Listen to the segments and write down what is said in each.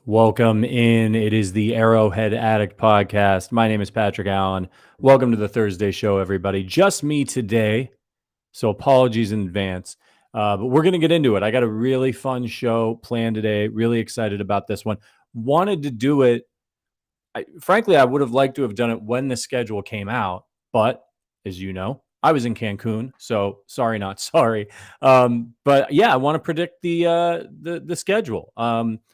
Welcome in. It is the Arrowhead Addict podcast. My name is Patrick Allen. Welcome to the Thursday show, everybody. Just me today, so apologies in advance. But we're going to get into it. I got a really fun show planned today. Really excited about this one. Wanted to do it. Frankly, I would have liked to have done it when the schedule came out, but as you know, I was in Cancun, so sorry, not sorry. But yeah, I want to predict the schedule.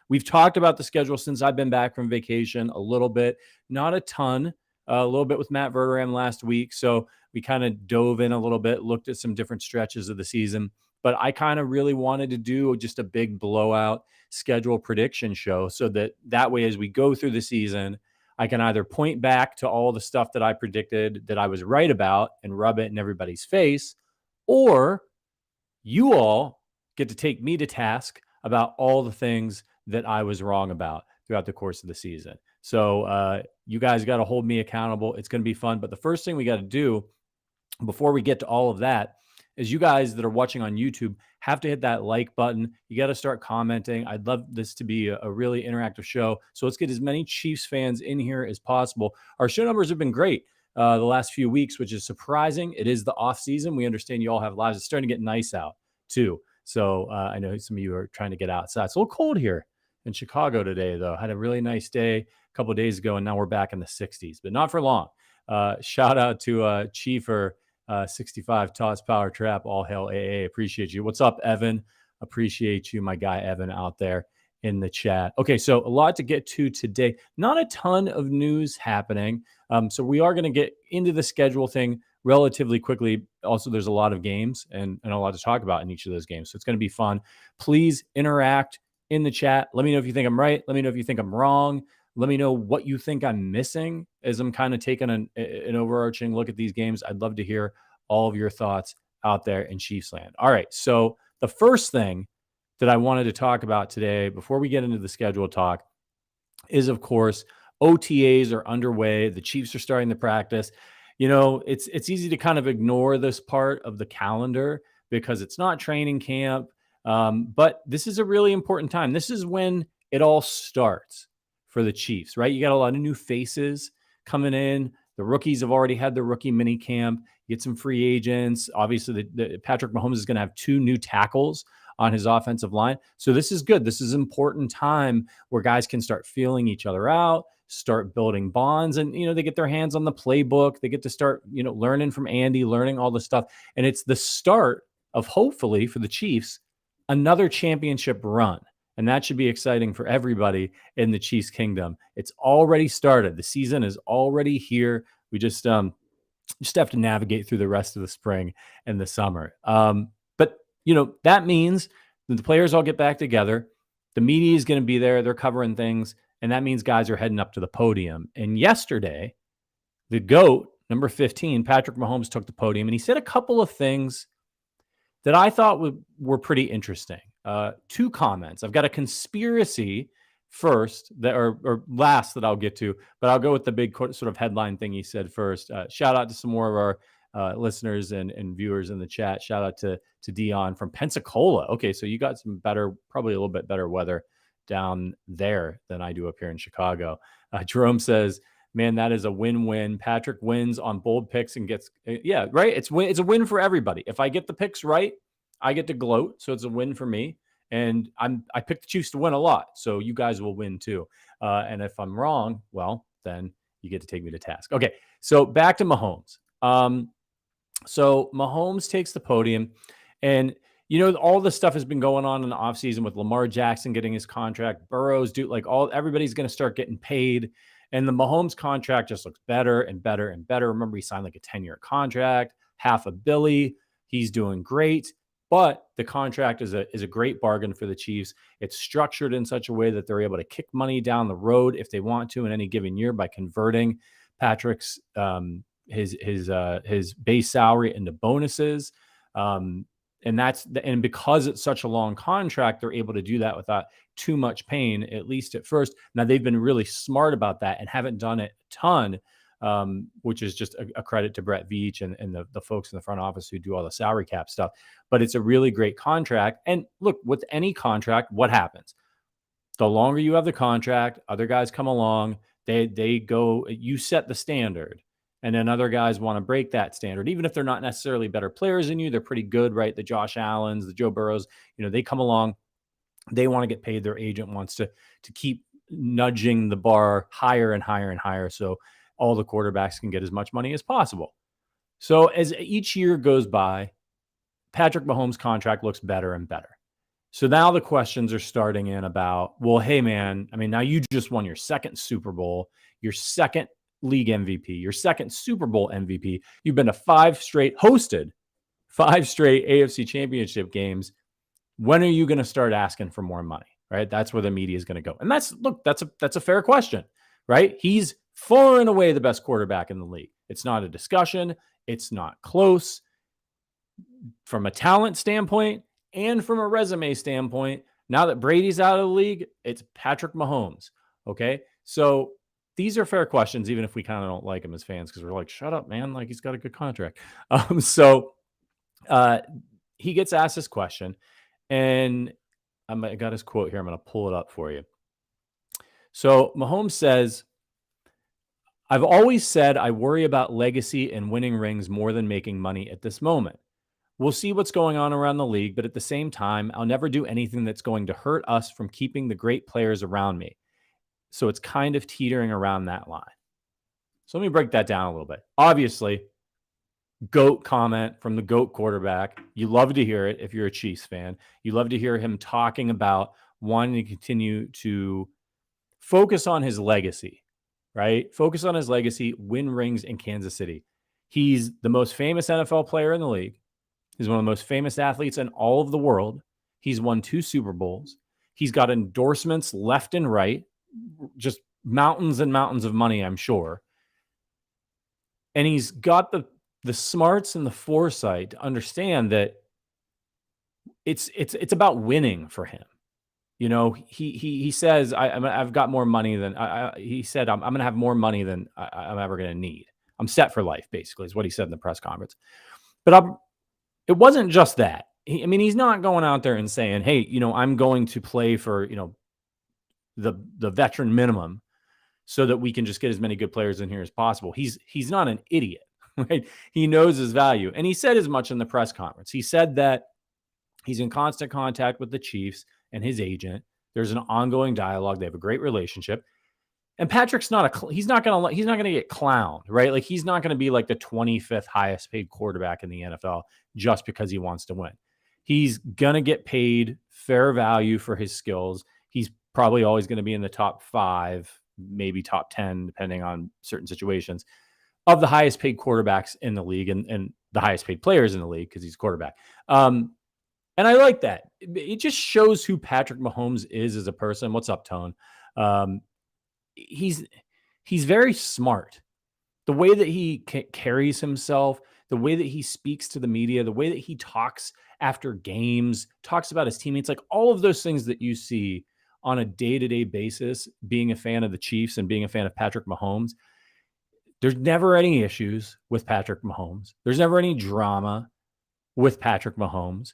We've talked about the schedule since I've been back from vacation a little bit, not a ton, a little bit with Matt Verderam last week. So we kind of dove in a little bit, looked at some different stretches of the season. But I kind of really wanted to do just a big blowout schedule prediction show so that way, as we go through the season, I can either point back to all the stuff that I predicted that I was right about and rub it in everybody's face, or you all get to take me to task about all the things that I was wrong about throughout the course of the season. So you guys got to hold me accountable. It's going to be fun. But the first thing we got to do before we get to all of that is you guys that are watching on YouTube have to hit that like button. You got to start commenting. I'd love this to be a really interactive show. So let's get as many Chiefs fans in here as possible. Our show numbers have been great the last few weeks, which is surprising. It is the off season. We understand you all have lives. It's starting to get nice out too. So I know some of you are trying to get outside. It's a little cold here in Chicago today, though. Had a really nice day a couple of days ago, and now we're back in the 60s, but not for long. Shout out to Chiefer. 65 toss power trap, all hail AA. Appreciate you. What's up, Evan? Appreciate you, my guy Evan out there in the chat. Okay, so a lot to get to today. Not a ton of news happening. So we are going to get into the schedule thing relatively quickly. Also, there's a lot of games and a lot to talk about in each of those games. So it's going to be fun. Please interact in the chat. Let me know if you think I'm right. Let me know if you think I'm wrong. Let me know what you think I'm missing as I'm kind of taking an overarching look at these games. I'd love to hear all of your thoughts out there in Chiefs land. All right. So the first thing that I wanted to talk about today, before we get into the schedule talk, is, of course, OTAs are underway. The Chiefs are starting to practice. You know, it's easy to kind of ignore this part of the calendar because it's not training camp. But this is a really important time. This is when it all starts for the Chiefs, right? You got a lot of new faces coming in. The rookies have already had their rookie mini camp. You get some free agents. Obviously, the Patrick Mahomes is going to have 2 new tackles on his offensive line. So this is good. This is an important time where guys can start feeling each other out, start building bonds, and, they get their hands on the playbook. They get to start, learning from Andy, learning all the stuff. And it's the start of, hopefully, for the Chiefs, another championship run. And that should be exciting for everybody in the Chiefs kingdom. It's already started. The season is already here. We just have to navigate through the rest of the spring and the summer. But that means that the players all get back together. The media is going to be there. They're covering things. And that means guys are heading up to the podium. And yesterday, the GOAT, number 15, Patrick Mahomes, took the podium. And he said a couple of things that I thought were pretty interesting. 2 comments. I've got a conspiracy first or last that I'll get to, but I'll go with the big sort of headline thing he said first. Shout out to some more of our listeners and viewers in the chat. Shout out to Dion from Pensacola. Okay, so you got some probably a little bit better weather down there than I do up here in Chicago. Jerome says, man, that is a win-win. Patrick wins on bold picks and gets, yeah, right? It's a win for everybody. If I get the picks right, I get to gloat, so it's a win for me. And I picked the Chiefs to win a lot, so you guys will win too. And if I'm wrong, well, then you get to take me to task. Okay, so back to Mahomes. So Mahomes takes the podium, and all this stuff has been going on in the offseason with Lamar Jackson getting his contract, Burrows, everybody's going to start getting paid. And the Mahomes contract just looks better and better and better. Remember, he signed like a 10-year contract, $500 million. He's doing great. But the contract is a great bargain for the Chiefs. It's structured in such a way that they're able to kick money down the road if they want to in any given year by converting Patrick's his base salary into bonuses. And because it's such a long contract, they're able to do that without too much pain, at least at first. Now, they've been really smart about that and haven't done it a ton, which is just a credit to Brett Veach and the folks in the front office who do all the salary cap stuff. But it's a really great contract. And look, with any contract, what happens? The longer you have the contract, other guys come along, they go, you set the standard. And then other guys want to break that standard, even if they're not necessarily better players than you. They're pretty good, right? The Josh Allens, the Joe Burrows, they come along. They want to get paid. Their agent wants to keep nudging the bar higher and higher and higher, so all the quarterbacks can get as much money as possible. So as each year goes by, Patrick Mahomes' contract looks better and better. So now the questions are starting in about, well, hey, man, I mean, now you just won your second Super Bowl, your second league MVP, your second Super Bowl MVP. You've been to hosted 5 straight AFC championship games. When are you going to start asking for more money, right? That's where the media is going to go. And that's a fair question, right? He's far and away the best quarterback in the league. It's not a discussion. It's not close. From a talent standpoint and from a resume standpoint, now that Brady's out of the league, it's Patrick Mahomes. Okay. So these are fair questions, even if we kind of don't like him as fans, because we're like, shut up, man. Like, he's got a good contract. He gets asked this question, and I got his quote here. I'm going to pull it up for you. So Mahomes says, I've always said I worry about legacy and winning rings more than making money at this moment. We'll see what's going on around the league, but at the same time, I'll never do anything that's going to hurt us from keeping the great players around me. So it's kind of teetering around that line. So let me break that down a little bit. Obviously, GOAT comment from the GOAT quarterback. You love to hear it if you're a Chiefs fan. You love to hear him talking about wanting to continue to focus on his legacy, right? Focus on his legacy, win rings in Kansas City. He's the most famous NFL player in the league. He's one of the most famous athletes in all of the world. He's won 2 Super Bowls. He's got endorsements left and right, just mountains and mountains of money, I'm sure. And he's got the smarts and the foresight to understand that it's about winning for him. He says, I've got more money than he said, I'm going to have more money than I'm ever going to need. I'm set for life, basically, is what he said in the press conference. But it wasn't just that. He's not going out there and saying, hey, I'm going to play for, the veteran minimum so that we can just get as many good players in here as possible. He's not an idiot, right? He knows his value. And he said as much in the press conference. He said that he's in constant contact with the Chiefs and his agent. There's an ongoing dialogue. They have a great relationship. And Patrick's he's not going to get clowned, right? Like, he's not going to be like the 25th highest paid quarterback in the NFL just because he wants to win. He's going to get paid fair value for his skills. He's probably always going to be in the top 5, maybe top 10, depending on certain situations, of the highest paid quarterbacks in the league and the highest paid players in the league because he's a quarterback. And I like that. It just shows who Patrick Mahomes is as a person. What's up, Tone? He's very smart. The way that he carries himself, the way that he speaks to the media, the way that he talks after games, talks about his teammates, like all of those things that you see on a day-to-day basis, being a fan of the Chiefs and being a fan of Patrick Mahomes, there's never any issues with Patrick Mahomes. There's never any drama with Patrick Mahomes.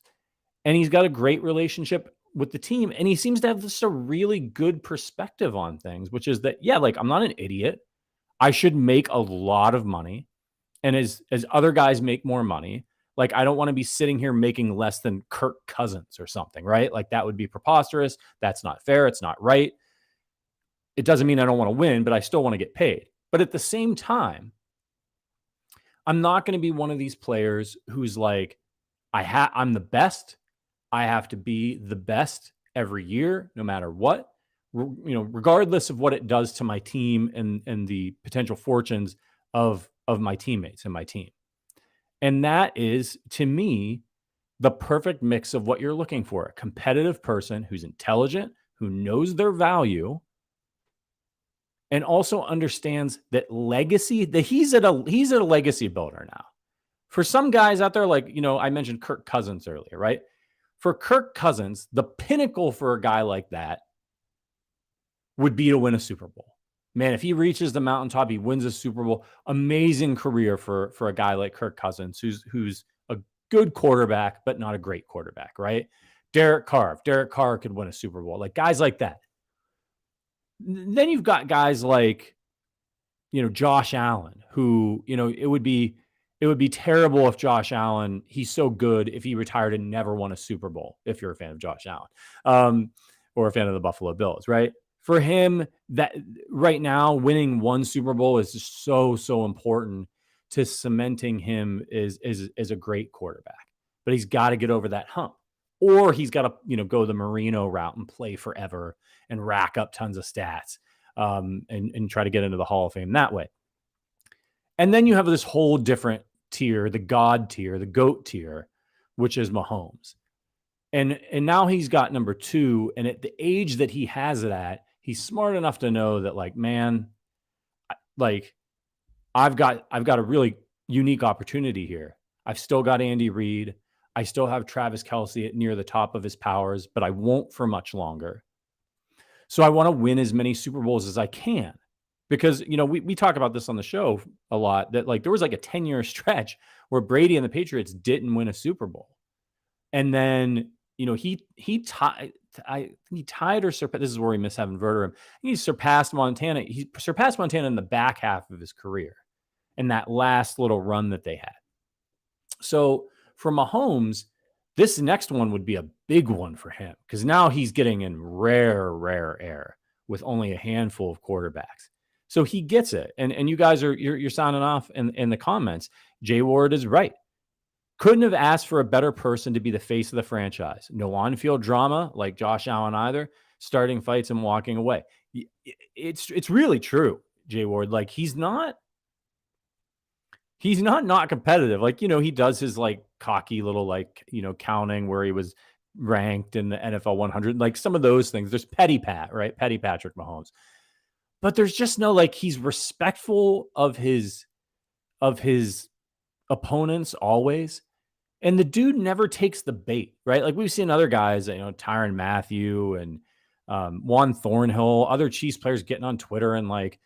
And he's got a great relationship with the team. And he seems to have just a really good perspective on things, which is that, yeah, like, I'm not an idiot. I should make a lot of money. And as other guys make more money, like, I don't want to be sitting here making less than Kirk Cousins or something, right? Like, that would be preposterous. That's not fair. It's not right. It doesn't mean I don't want to win, but I still want to get paid. But at the same time, I'm not going to be one of these players who's like, I'm the best. I have to be the best every year, no matter what, regardless of what it does to my team and the potential fortunes of my teammates and my team. And that is, to me, the perfect mix of what you're looking for. A competitive person who's intelligent, who knows their value, and also understands that legacy, that he's at a legacy builder now. For some guys out there, like, I mentioned Kirk Cousins earlier, right? For Kirk Cousins, the pinnacle for a guy like that would be to win a Super Bowl. Man, if he reaches the mountaintop, he wins a Super Bowl. Amazing career for a guy like Kirk Cousins, who's a good quarterback, but not a great quarterback, right? Derek Carr could win a Super Bowl. Like, guys like that. Then you've got guys like, Josh Allen, who, it would be terrible if Josh Allen, he's so good if he retired and never won a Super Bowl, if you're a fan of Josh Allen, or a fan of the Buffalo Bills, right? For him, that right now, winning one Super Bowl is just so important to cementing him as a great quarterback. But he's got to get over that hump. Or he's got to, go the Marino route and play forever and rack up tons of stats, and try to get into the Hall of Fame that way. And then you have this whole different tier, the God tier, the GOAT tier, which is Mahomes. And now he's got number 2. And at the age that he has it at, he's smart enough to know that, like, man, like, I've got a really unique opportunity here. I've still got Andy Reid. I still have Travis Kelce at near the top of his powers, but I won't for much longer. So I want to win as many Super Bowls as I can. Because, we talk about this on the show a lot, that like there was like a 10-year stretch where Brady and the Patriots didn't win a Super Bowl. And then, he tied or surpassed. This is where we miss having Verderame. He surpassed Montana. He surpassed Montana in the back half of his career in that last little run that they had. So for Mahomes, this next one would be a big one for him, because now he's getting in rare air with only a handful of quarterbacks. So he gets it. And you guys you're signing off in the comments. Jay Ward is right. Couldn't have asked for a better person to be the face of the franchise. No on-field drama like Josh Allen either, starting fights and walking away. It's really true, Jay Ward. Like, he's not competitive. Like, he does his like cocky little, like, counting where he was ranked in the NFL 100, like some of those things. There's petty Pat, right? Petty Patrick Mahomes. But there's just no, like, he's respectful of his opponents always. And the dude never takes the bait, right? Like, we've seen other guys, Tyrann Mathieu and Juan Thornhill, other Chiefs players getting on Twitter and, like,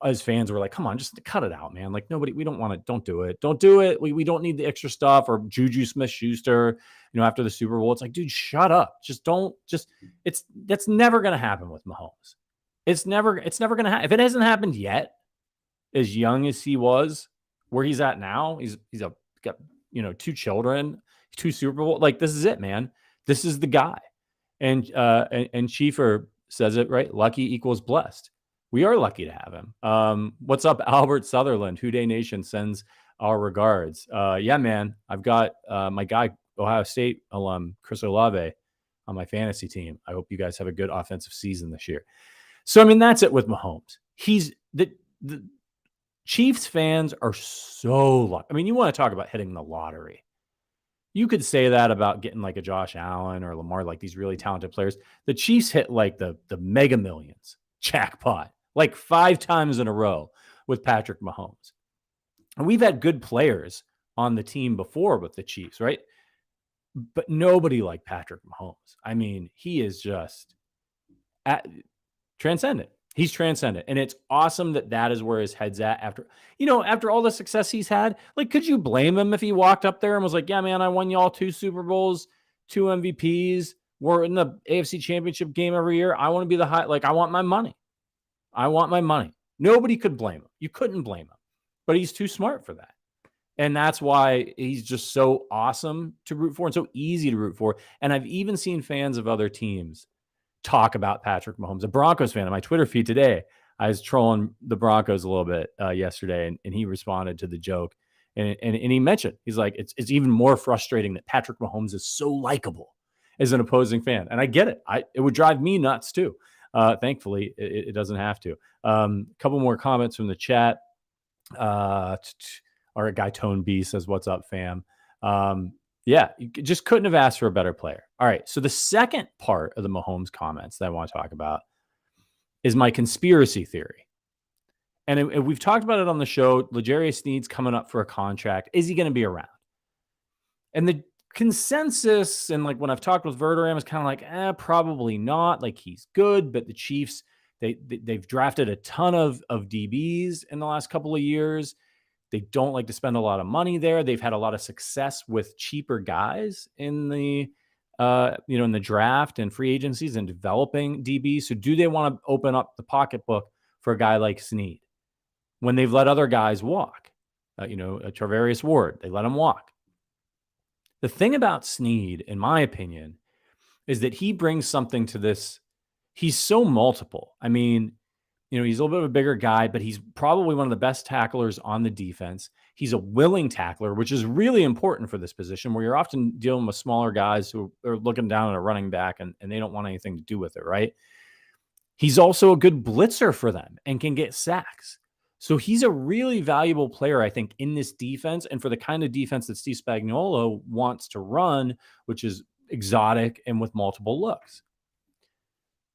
as fans were like, come on, just cut it out, man. Like, we don't want to, don't do it. Don't do it. We don't need the extra stuff. Or Juju Smith-Schuster, after the Super Bowl, it's like, dude, shut up. That's never going to happen with Mahomes. It's never going to happen. If it hasn't happened yet, as young as he was, where he's at now, he's got 2 children, 2 Super Bowl. Like, this is it, man. This is the guy. And Schiefer says it right. Lucky equals blessed. We are lucky to have him. What's up, Albert Sutherland? Houday Nation sends our regards. Yeah, man. I've got my guy, Ohio State alum, Chris Olave, on my fantasy team. I hope you guys have a good offensive season this year. So, I mean, that's it with Mahomes. He's the Chiefs fans are so lucky. I mean, you want to talk about hitting the lottery. You could say that about getting like a Josh Allen or Lamar, like these really talented players. The Chiefs hit like the mega millions jackpot, like 5 times in a row with Patrick Mahomes. And we've had good players on the team before with the Chiefs, right? But nobody like Patrick Mahomes. I mean, he is just transcendent. He's transcendent. And it's awesome that is where his head's at after all the success he's had. Like, could you blame him if he walked up there and was like, yeah, man, I won y'all 2 Super Bowls, 2 MVPs. We're in the AFC Championship game every year. I want to be the high. Like, I want my money. Nobody could blame him. You couldn't blame him. But he's too smart for that. And that's why he's just so awesome to root for and so easy to root for. And I've even seen fans of other teams talk about Patrick Mahomes. A Broncos fan on my Twitter feed today, I was trolling the Broncos a little bit yesterday, and he responded to the joke. And he mentioned, he's like, it's even more frustrating that Patrick Mahomes is so likable as an opposing fan. And I get it. It would drive me nuts too. Thankfully, it doesn't have to. A couple more comments from the chat. Our guy Tone B says, what's up, fam? Yeah, you just couldn't have asked for a better player. All right, so the second part of the Mahomes comments that I want to talk about is my conspiracy theory. And we've talked about it on the show. L'Jarius Sneed's coming up for a contract. Is he going to be around? And the consensus, and like when I've talked with Verderame, is kind of like, probably not. Like, he's good, but the Chiefs, they've drafted a ton of DBs in the last couple of years. They don't like to spend a lot of money there. They've had a lot of success with cheaper guys in the in the draft and free agencies and developing DBs. So do they want to open up the pocketbook for a guy like Sneed when they've let other guys walk? Travarius Ward, they let him walk. The thing about Sneed, in my opinion, is that he brings something to this. He's so multiple. I mean, he's a little bit of a bigger guy, but he's probably one of the best tacklers on the defense. He's a willing tackler, which is really important for this position where you're often dealing with smaller guys who are looking down at a running back and they don't want anything to do with it, right? He's also a good blitzer for them and can get sacks. So he's a really valuable player, I think, in this defense and for the kind of defense that Steve Spagnuolo wants to run, which is exotic and with multiple looks.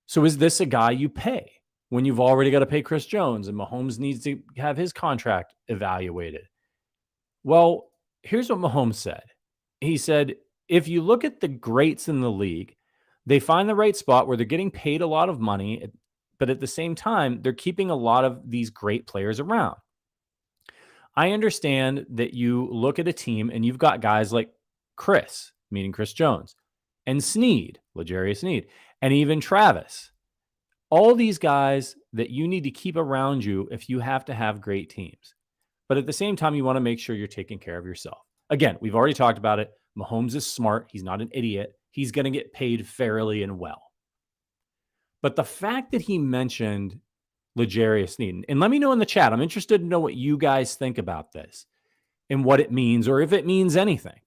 So is this a guy you pay when you've already got to pay Chris Jones and Mahomes needs to have his contract evaluated? Well, here's what Mahomes said. He said, if you look at the greats in the league, they find the right spot where they're getting paid a lot of money, but at the same time, they're keeping a lot of these great players around. I understand that you look at a team and you've got guys like Chris, meaning Chris Jones, and Sneed, L'Jarius Sneed, and even Travis. All these guys that you need to keep around you if you have to have great teams. But at the same time, you want to make sure you're taking care of yourself. Again, we've already talked about it. Mahomes is smart. He's not an idiot. He's going to get paid fairly and well. But the fact that he mentioned L'Jarius Sneed, and let me know in the chat, I'm interested to know what you guys think about this and what it means or if it means anything.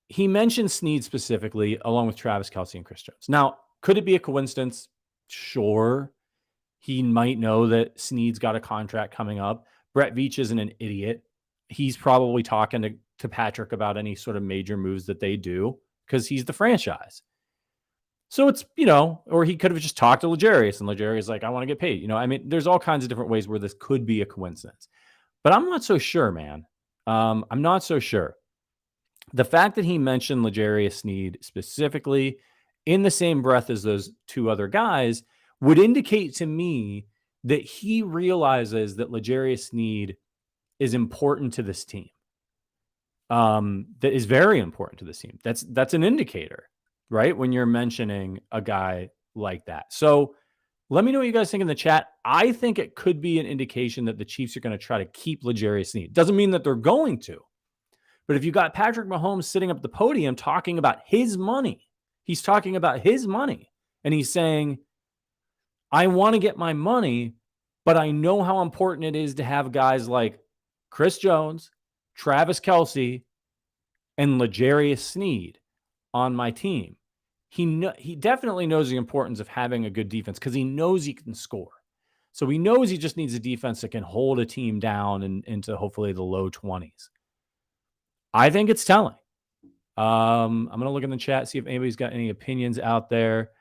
He mentioned Sneed specifically along with Travis Kelce and Chris Jones. Now, could it be a coincidence? Sure. He might know that Sneed's got a contract coming up. Brett Veach isn't an idiot. He's probably talking to Patrick about any sort of major moves that they do because he's the franchise. So it's, or he could have just talked to L'Jarius and L'Jarius is like, I want to get paid. There's all kinds of different ways where this could be a coincidence. But I'm not so sure, man. I'm not so sure. The fact that he mentioned L'Jarius Sneed specifically in the same breath as those two other guys would indicate to me that he realizes that L'Jarius Sneed is important to this team. That is very important to this team. That's an indicator, right? When you're mentioning a guy like that. So let me know what you guys think in the chat. I think it could be an indication that the Chiefs are going to try to keep L'Jarius Sneed. Doesn't mean that they're going to. But if you got Patrick Mahomes sitting up at the podium talking about his money, he's talking about his money. And he's saying, I want to get my money, but I know how important it is to have guys like Chris Jones, Travis Kelce, and L'Jarius Sneed on my team. He definitely knows the importance of having a good defense because he knows he can score. So he knows he just needs a defense that can hold a team down and into hopefully the low 20s. I think it's telling. I'm going to look in the chat, see if anybody's got any opinions out there.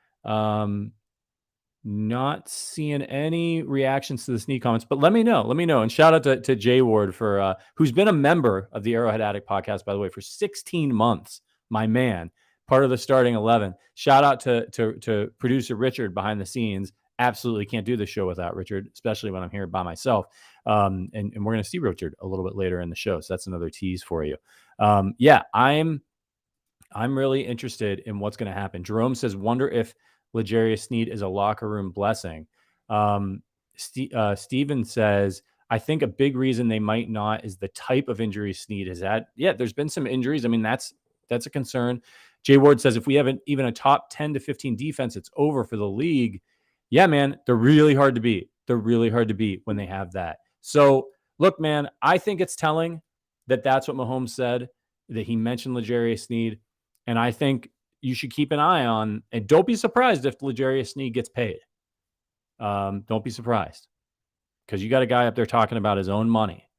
Not seeing any reactions to the Sneed comments, but let me know. And shout out to Jay Ward for who's been a member of the Arrowhead Addict podcast, by the way, for 16 months. My man, part of the starting 11. Shout out to producer Richard behind the scenes. Absolutely can't do the show without Richard, especially when I'm here by myself. And we're going to see Richard a little bit later in the show. So that's another tease for you. I'm really interested in what's going to happen. Jerome says, wonder if L'Jarius Sneed is a locker room blessing. Steven says, I think a big reason they might not is the type of injury Sneed has had. Yeah, there's been some injuries. I mean, that's a concern. Jay Ward says, if we have even a top 10 to 15 defense, it's over for the league. Yeah, man, they're really hard to beat. They're really hard to beat when they have that. So look, man, I think it's telling that that's what Mahomes said, that he mentioned L'Jarius Sneed. And I think you should keep an eye on, and don't be surprised if L'Jarius Sneed gets paid. Don't be surprised because you got a guy up there talking about his own money.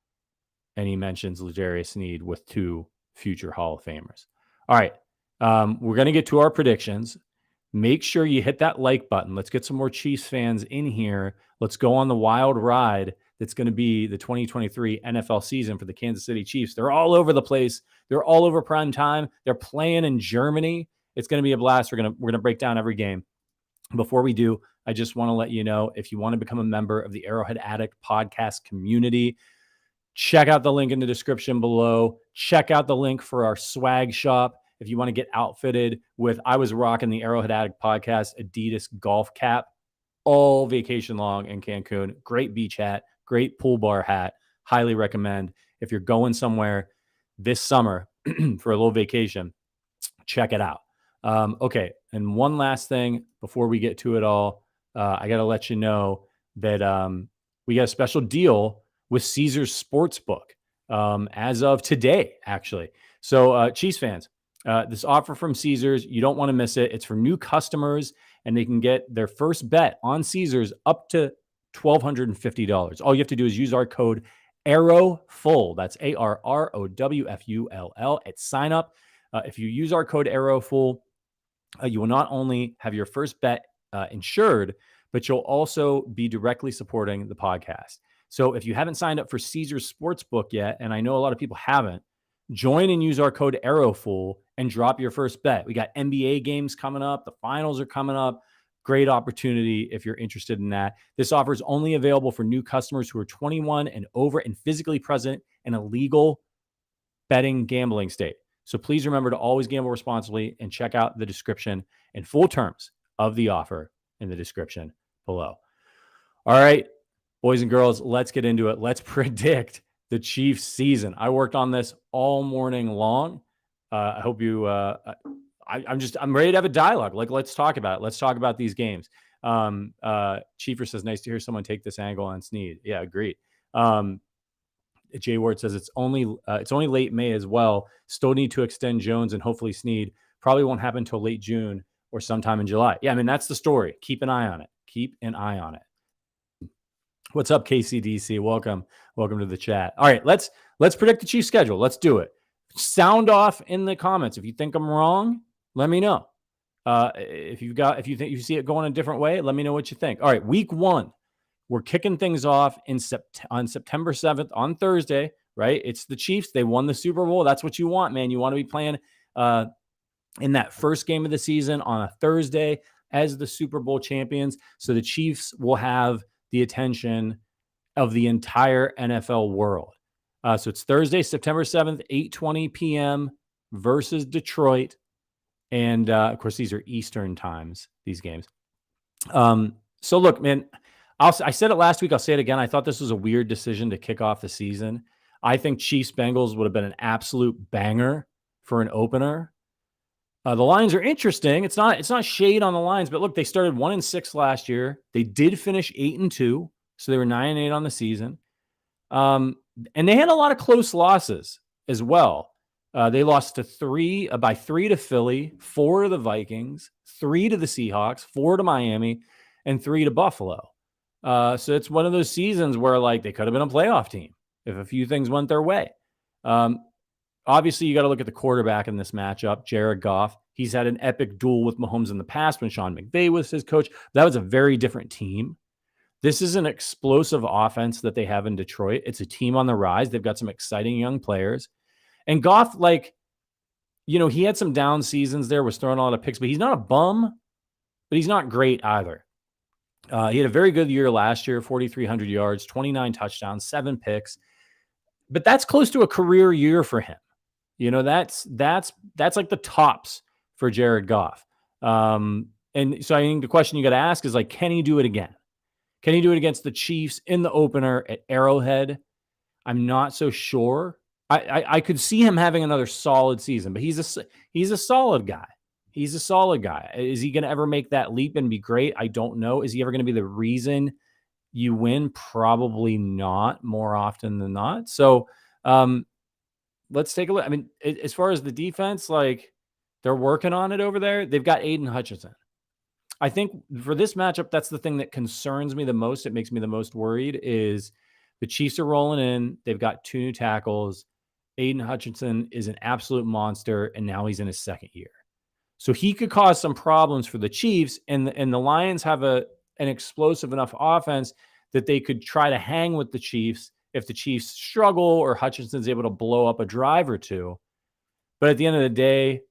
And he mentions L'Jarius Sneed with two future Hall of Famers. All right. We're going to get to our predictions. Make sure you hit that like button. Let's get some more Chiefs fans in here. Let's go on the wild ride that's going to be the 2023 NFL season for the Kansas City Chiefs. They're all over the place. They're all over prime time. They're playing in Germany. It's going to be a blast. We're going to break down every game. Before we do, I just want to let you know, if you want to become a member of the Arrowhead Addict podcast community, check out the link in the description below. Check out the link for our swag shop. If you want to get outfitted with, I was rocking the Arrowhead Addict Podcast Adidas golf cap all vacation long in Cancun. Great beach hat, great pool bar hat. Highly recommend. If you're going somewhere this summer for a little vacation, check it out. Okay. And one last thing before we get to it all, I got to let you know that we got a special deal with Caesars Sportsbook as of today, actually. So Chiefs fans, this offer from Caesars, you don't want to miss it. It's for new customers, and they can get their first bet on Caesars up to $1,250. All you have to do is use our code ARROWFULL. That's ARROWFULL at sign up. If you use our code ARROWFULL, you will not only have your first bet insured, but you'll also be directly supporting the podcast. So if you haven't signed up for Caesars Sportsbook yet, and I know a lot of people haven't, join and use our code ARROWFULL and drop your first bet. We got NBA games coming up. The finals are coming up. Great opportunity if you're interested in that. This offer is only available for new customers who are 21 and over and physically present in a legal betting gambling state. So please remember to always gamble responsibly and check out the description and full terms of the offer in the description below. All right, boys and girls, let's get into it. Let's predict the Chiefs season. I worked on this all morning long. I hope you, I'm ready to have a dialogue. Like, let's talk about it. Let's talk about these games. Chiefer says, nice to hear someone take this angle on Sneed. Yeah, agreed. Jay Ward says it's only late May as well. Still need to extend Jones and hopefully Sneed. Probably won't happen until late June or sometime in July. Yeah, I mean, that's the story. Keep an eye on it. Keep an eye on it. What's up, KCDC? Welcome to the chat. All right, let's predict the Chiefs schedule. Let's do it. Sound off in the comments. If you think I'm wrong, let me know. If you think you see it going a different way, let me know what you think. All right, week 1. We're kicking things off on September 7th on Thursday, right? It's the Chiefs. They won the Super Bowl. That's what you want, man. You want to be playing in that first game of the season on a Thursday as the Super Bowl champions. So the Chiefs will have the attention of the entire NFL world. So it's Thursday, September 7th, 8:20 p.m. versus Detroit. And, of course, these are Eastern times, these games. So, look, man, I said it last week. I'll say it again. I thought this was a weird decision to kick off the season. I think Chiefs-Bengals would have been an absolute banger for an opener. The Lions are interesting. It's not shade on the Lions, but look, they started 1-6 last year. They did finish 8-2, so they were 9-8 on the season. And they had a lot of close losses as well. They lost by 3 to Philly, 4 to the Vikings, 3 to the Seahawks, 4 to Miami, and 3 to Buffalo. So it's one of those seasons where like they could have been a playoff team if a few things went their way. Obviously, you got to look at the quarterback in this matchup, Jared Goff. He's had an epic duel with Mahomes in the past when Sean McVay was his coach. That was a very different team. This is an explosive offense that they have in Detroit. It's a team on the rise. They've got some exciting young players. And Goff, he had some down seasons there, was throwing a lot of picks, but he's not a bum, but he's not great either. He had a very good year last year, 4,300 yards, 29 touchdowns, 7 picks. But that's close to a career year for him. That's like the tops for Jared Goff. And so I think the question you got to ask is can he do it again? Can he do it against the Chiefs in the opener at Arrowhead? I'm not so sure. I could see him having another solid season, but he's a solid guy. He's a solid guy. Is he going to ever make that leap and be great? I don't know. Is he ever going to be the reason you win? Probably not, more often than not. So let's take a look. I mean, as far as the defense, they're working on it over there. They've got Aiden Hutchinson. I think for this matchup, that's the thing that concerns me the most. It makes me the most worried is the Chiefs are rolling in. They've got 2 new tackles. Aiden Hutchinson is an absolute monster, and now he's in his second year. So he could cause some problems for the Chiefs, and the Lions have an explosive enough offense that they could try to hang with the Chiefs if the Chiefs struggle or Hutchinson's able to blow up a drive or two. But at the end of the day,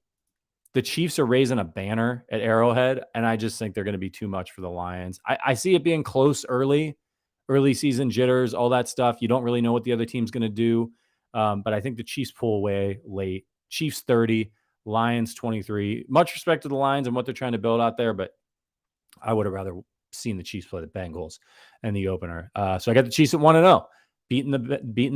the Chiefs are raising a banner at Arrowhead, and I just think they're going to be too much for the Lions. I see it being close early season jitters, all that stuff. You don't really know what the other team's going to do. But I think the Chiefs pull away late. Chiefs 30, Lions 23. Much respect to the Lions and what they're trying to build out there, but I would have rather seen the Chiefs play the Bengals in the opener. So I got the Chiefs at 1-0, beating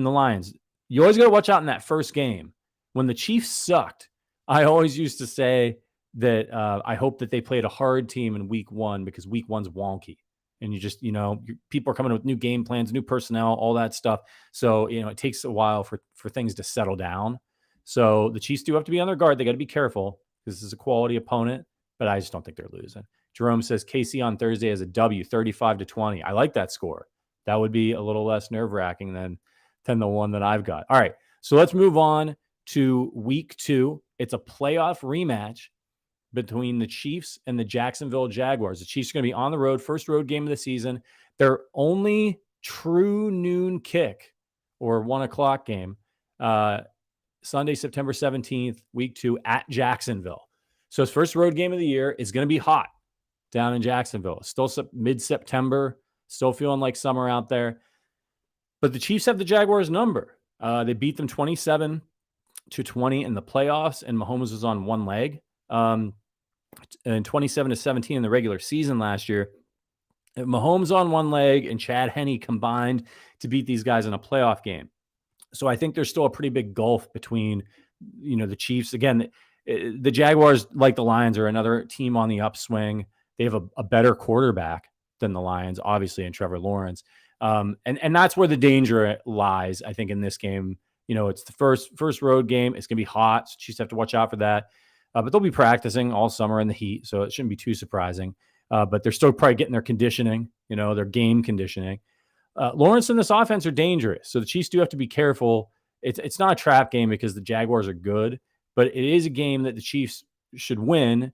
the Lions. You always got to watch out in that first game. When the Chiefs sucked, I always used to say that I hope that they played a hard team in week one, because week one's wonky. And you just, people are coming with new game plans, new personnel, all that stuff. So, it takes a while for things to settle down. So the Chiefs do have to be on their guard. They got to be careful because this is a quality opponent, but I just don't think they're losing. Jerome says KC on Thursday has a W, 35-20. I like that score. That would be a little less nerve-wracking than the one that I've got. All right, so let's move on to week 2. It's a playoff rematch between the Chiefs and the Jacksonville Jaguars. The Chiefs are going to be on the road, first road game of the season. Their only true noon kick or 1 o'clock game, Sunday, September 17th, week 2 at Jacksonville. So his first road game of the year is going to be hot down in Jacksonville. Still mid-September, still feeling like summer out there. But the Chiefs have the Jaguars number. They beat them 27-20 in the playoffs, and Mahomes was on one leg. And 27-17 in the regular season last year. Mahomes on one leg and Chad Henne combined to beat these guys in a playoff game. So I think there's still a pretty big gulf between, the Chiefs. Again, the Jaguars, like the Lions, are another team on the upswing. They have a better quarterback than the Lions, obviously, in Trevor Lawrence. And that's where the danger lies, I think, in this game. It's the first road game. It's going to be hot, so Chiefs have to watch out for that. But they'll be practicing all summer in the heat, so it shouldn't be too surprising. But they're still probably getting their conditioning, their game conditioning. Lawrence and this offense are dangerous, so the Chiefs do have to be careful. It's not a trap game because the Jaguars are good, but it is a game that the Chiefs should win,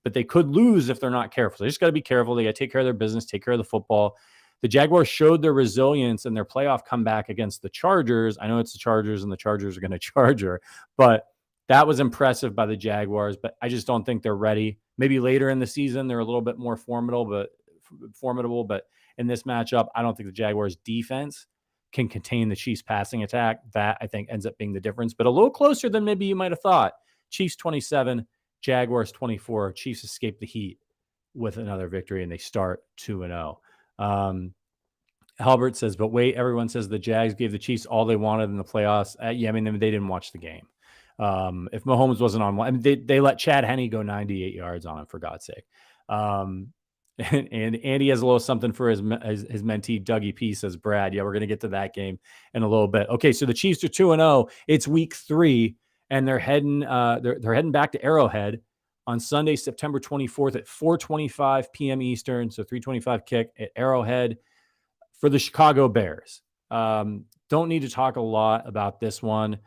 but they could lose if they're not careful. So they just got to be careful. They got to take care of their business, take care of the football. The Jaguars showed their resilience in their playoff comeback against the Chargers. I know it's the Chargers, and the Chargers are going to charge her, but that was impressive by the Jaguars, but I just don't think they're ready. Maybe later in the season, they're a little bit more formidable, but in this matchup, I don't think the Jaguars defense can contain the Chiefs passing attack. That, I think, ends up being the difference, but a little closer than maybe you might have thought. Chiefs 27, Jaguars 24. Chiefs escape the heat with another victory, and they start 2-0. Halbert says, but wait, everyone says the Jags gave the Chiefs all they wanted in the playoffs. They didn't watch the game. If Mahomes wasn't on one, they let Chad Henne go 98 yards on him, for God's sake. And Andy has a little something for his mentee, Dougie P, says Brad. Yeah, we're going to get to that game in a little bit. Okay, so the Chiefs are 2-0. It's week 3, and they're heading back to Arrowhead on Sunday, September 24th at 4:25 p.m. Eastern, so 3:25 kick at Arrowhead for the Chicago Bears. Don't need to talk a lot about this one.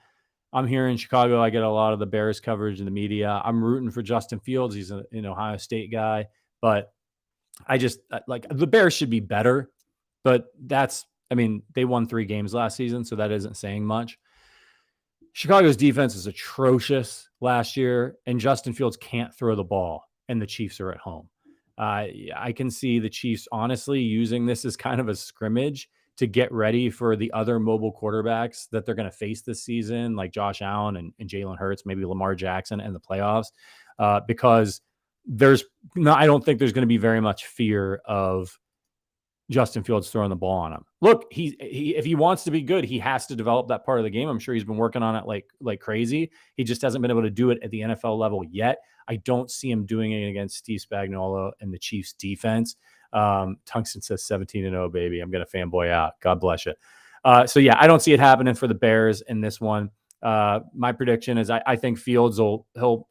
I'm here in Chicago. I get a lot of the Bears coverage in the media. I'm rooting for Justin Fields. He's an Ohio State guy, but I just like the Bears should be better, but they won 3 games last season, so that isn't saying much. Chicago's defense is atrocious last year, and Justin Fields can't throw the ball, and the Chiefs are at home. I can see the Chiefs honestly using this as kind of a scrimmage to get ready for the other mobile quarterbacks that they're going to face this season, like Josh Allen and Jalen Hurts, maybe Lamar Jackson in the playoffs, because I don't think there's going to be very much fear of Justin Fields throwing the ball on him. Look, if he wants to be good, he has to develop that part of the game. I'm sure he's been working on it like crazy. He just hasn't been able to do it at the NFL level yet. I don't see him doing it against Steve Spagnuolo and the Chiefs defense. Tungsten says 17-0, baby. I'm going to fanboy out. God bless you. So yeah, I don't see it happening for the Bears in this one. My prediction is I think Fields he'll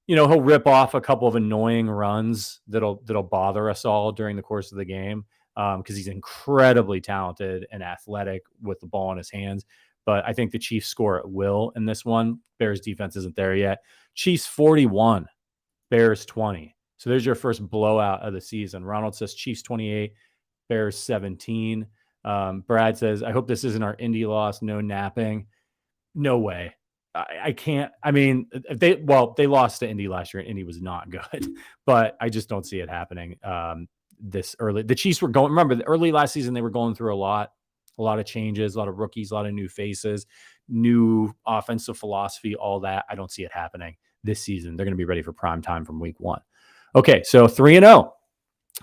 rip off a couple of annoying runs that'll bother us all during the course of the game. Because he's incredibly talented and athletic with the ball in his hands. But I think the Chiefs score at will in this one. Bears defense isn't there yet. Chiefs 41, Bears 20. So there's your first blowout of the season. Ronald says Chiefs 28, Bears 17. Brad says, I hope this isn't our Indy loss. No napping. No way. I can't. I mean, they lost to Indy last year, and Indy was not good. But I just don't see it happening. This early, the Chiefs were going. Remember, the early last season they were going through a lot of changes, a lot of rookies, a lot of new faces, new offensive philosophy, all that. I don't see it happening this season. They're going to be ready for prime time from week 1. Okay, so 3-0.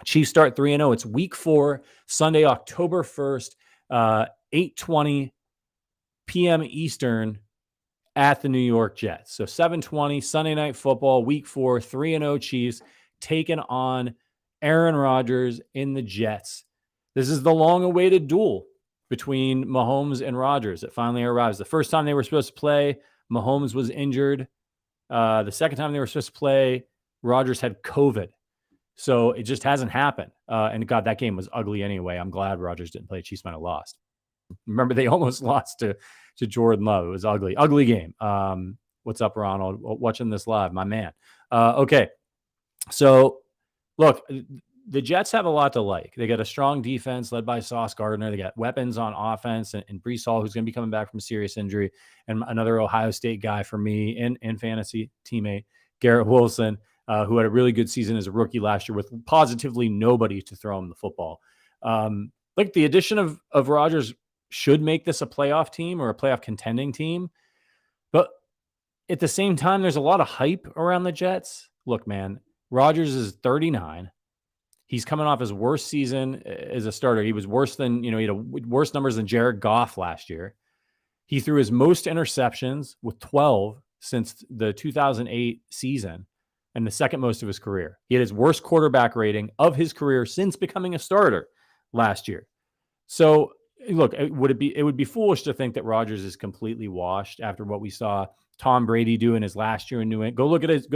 Chiefs start 3-0. It's week 4, Sunday, October 1st, 8:20 p.m. Eastern at the New York Jets. So 7:20 Sunday Night Football, week 4, 3-0 Chiefs taking on Aaron Rodgers in the Jets. This is the long-awaited duel between Mahomes and Rodgers. It finally arrives. The first time they were supposed to play, Mahomes was injured. The second time they were supposed to play, Rodgers had COVID. So it just hasn't happened. And God, that game was ugly anyway. I'm glad Rodgers didn't play. Chiefs might have lost. Remember, they almost lost to Jordan Love. It was ugly. Ugly game. What's up, Ronald? Watching this live, my man. Okay. So, look, the Jets have a lot to like. They got a strong defense led by Sauce Gardner. They got weapons on offense and Breece Hall, who's going to be coming back from a serious injury, and another Ohio State guy for me and fantasy teammate, Garrett Wilson, who had a really good season as a rookie last year with positively nobody to throw him the football. Like the addition of Rodgers should make this a playoff team or a playoff contending team. But at the same time, there's a lot of hype around the Jets. Look, man, Rodgers is 39. He's coming off his worst season as a starter. He was worse than, he had worse numbers than Jared Goff last year. He threw his most interceptions with 12 since the 2008 season and the second most of his career. He had his worst quarterback rating of his career since becoming a starter last year. So, look, it would be foolish to think that Rodgers is completely washed after what we saw Tom Brady do in his last year in New England. Go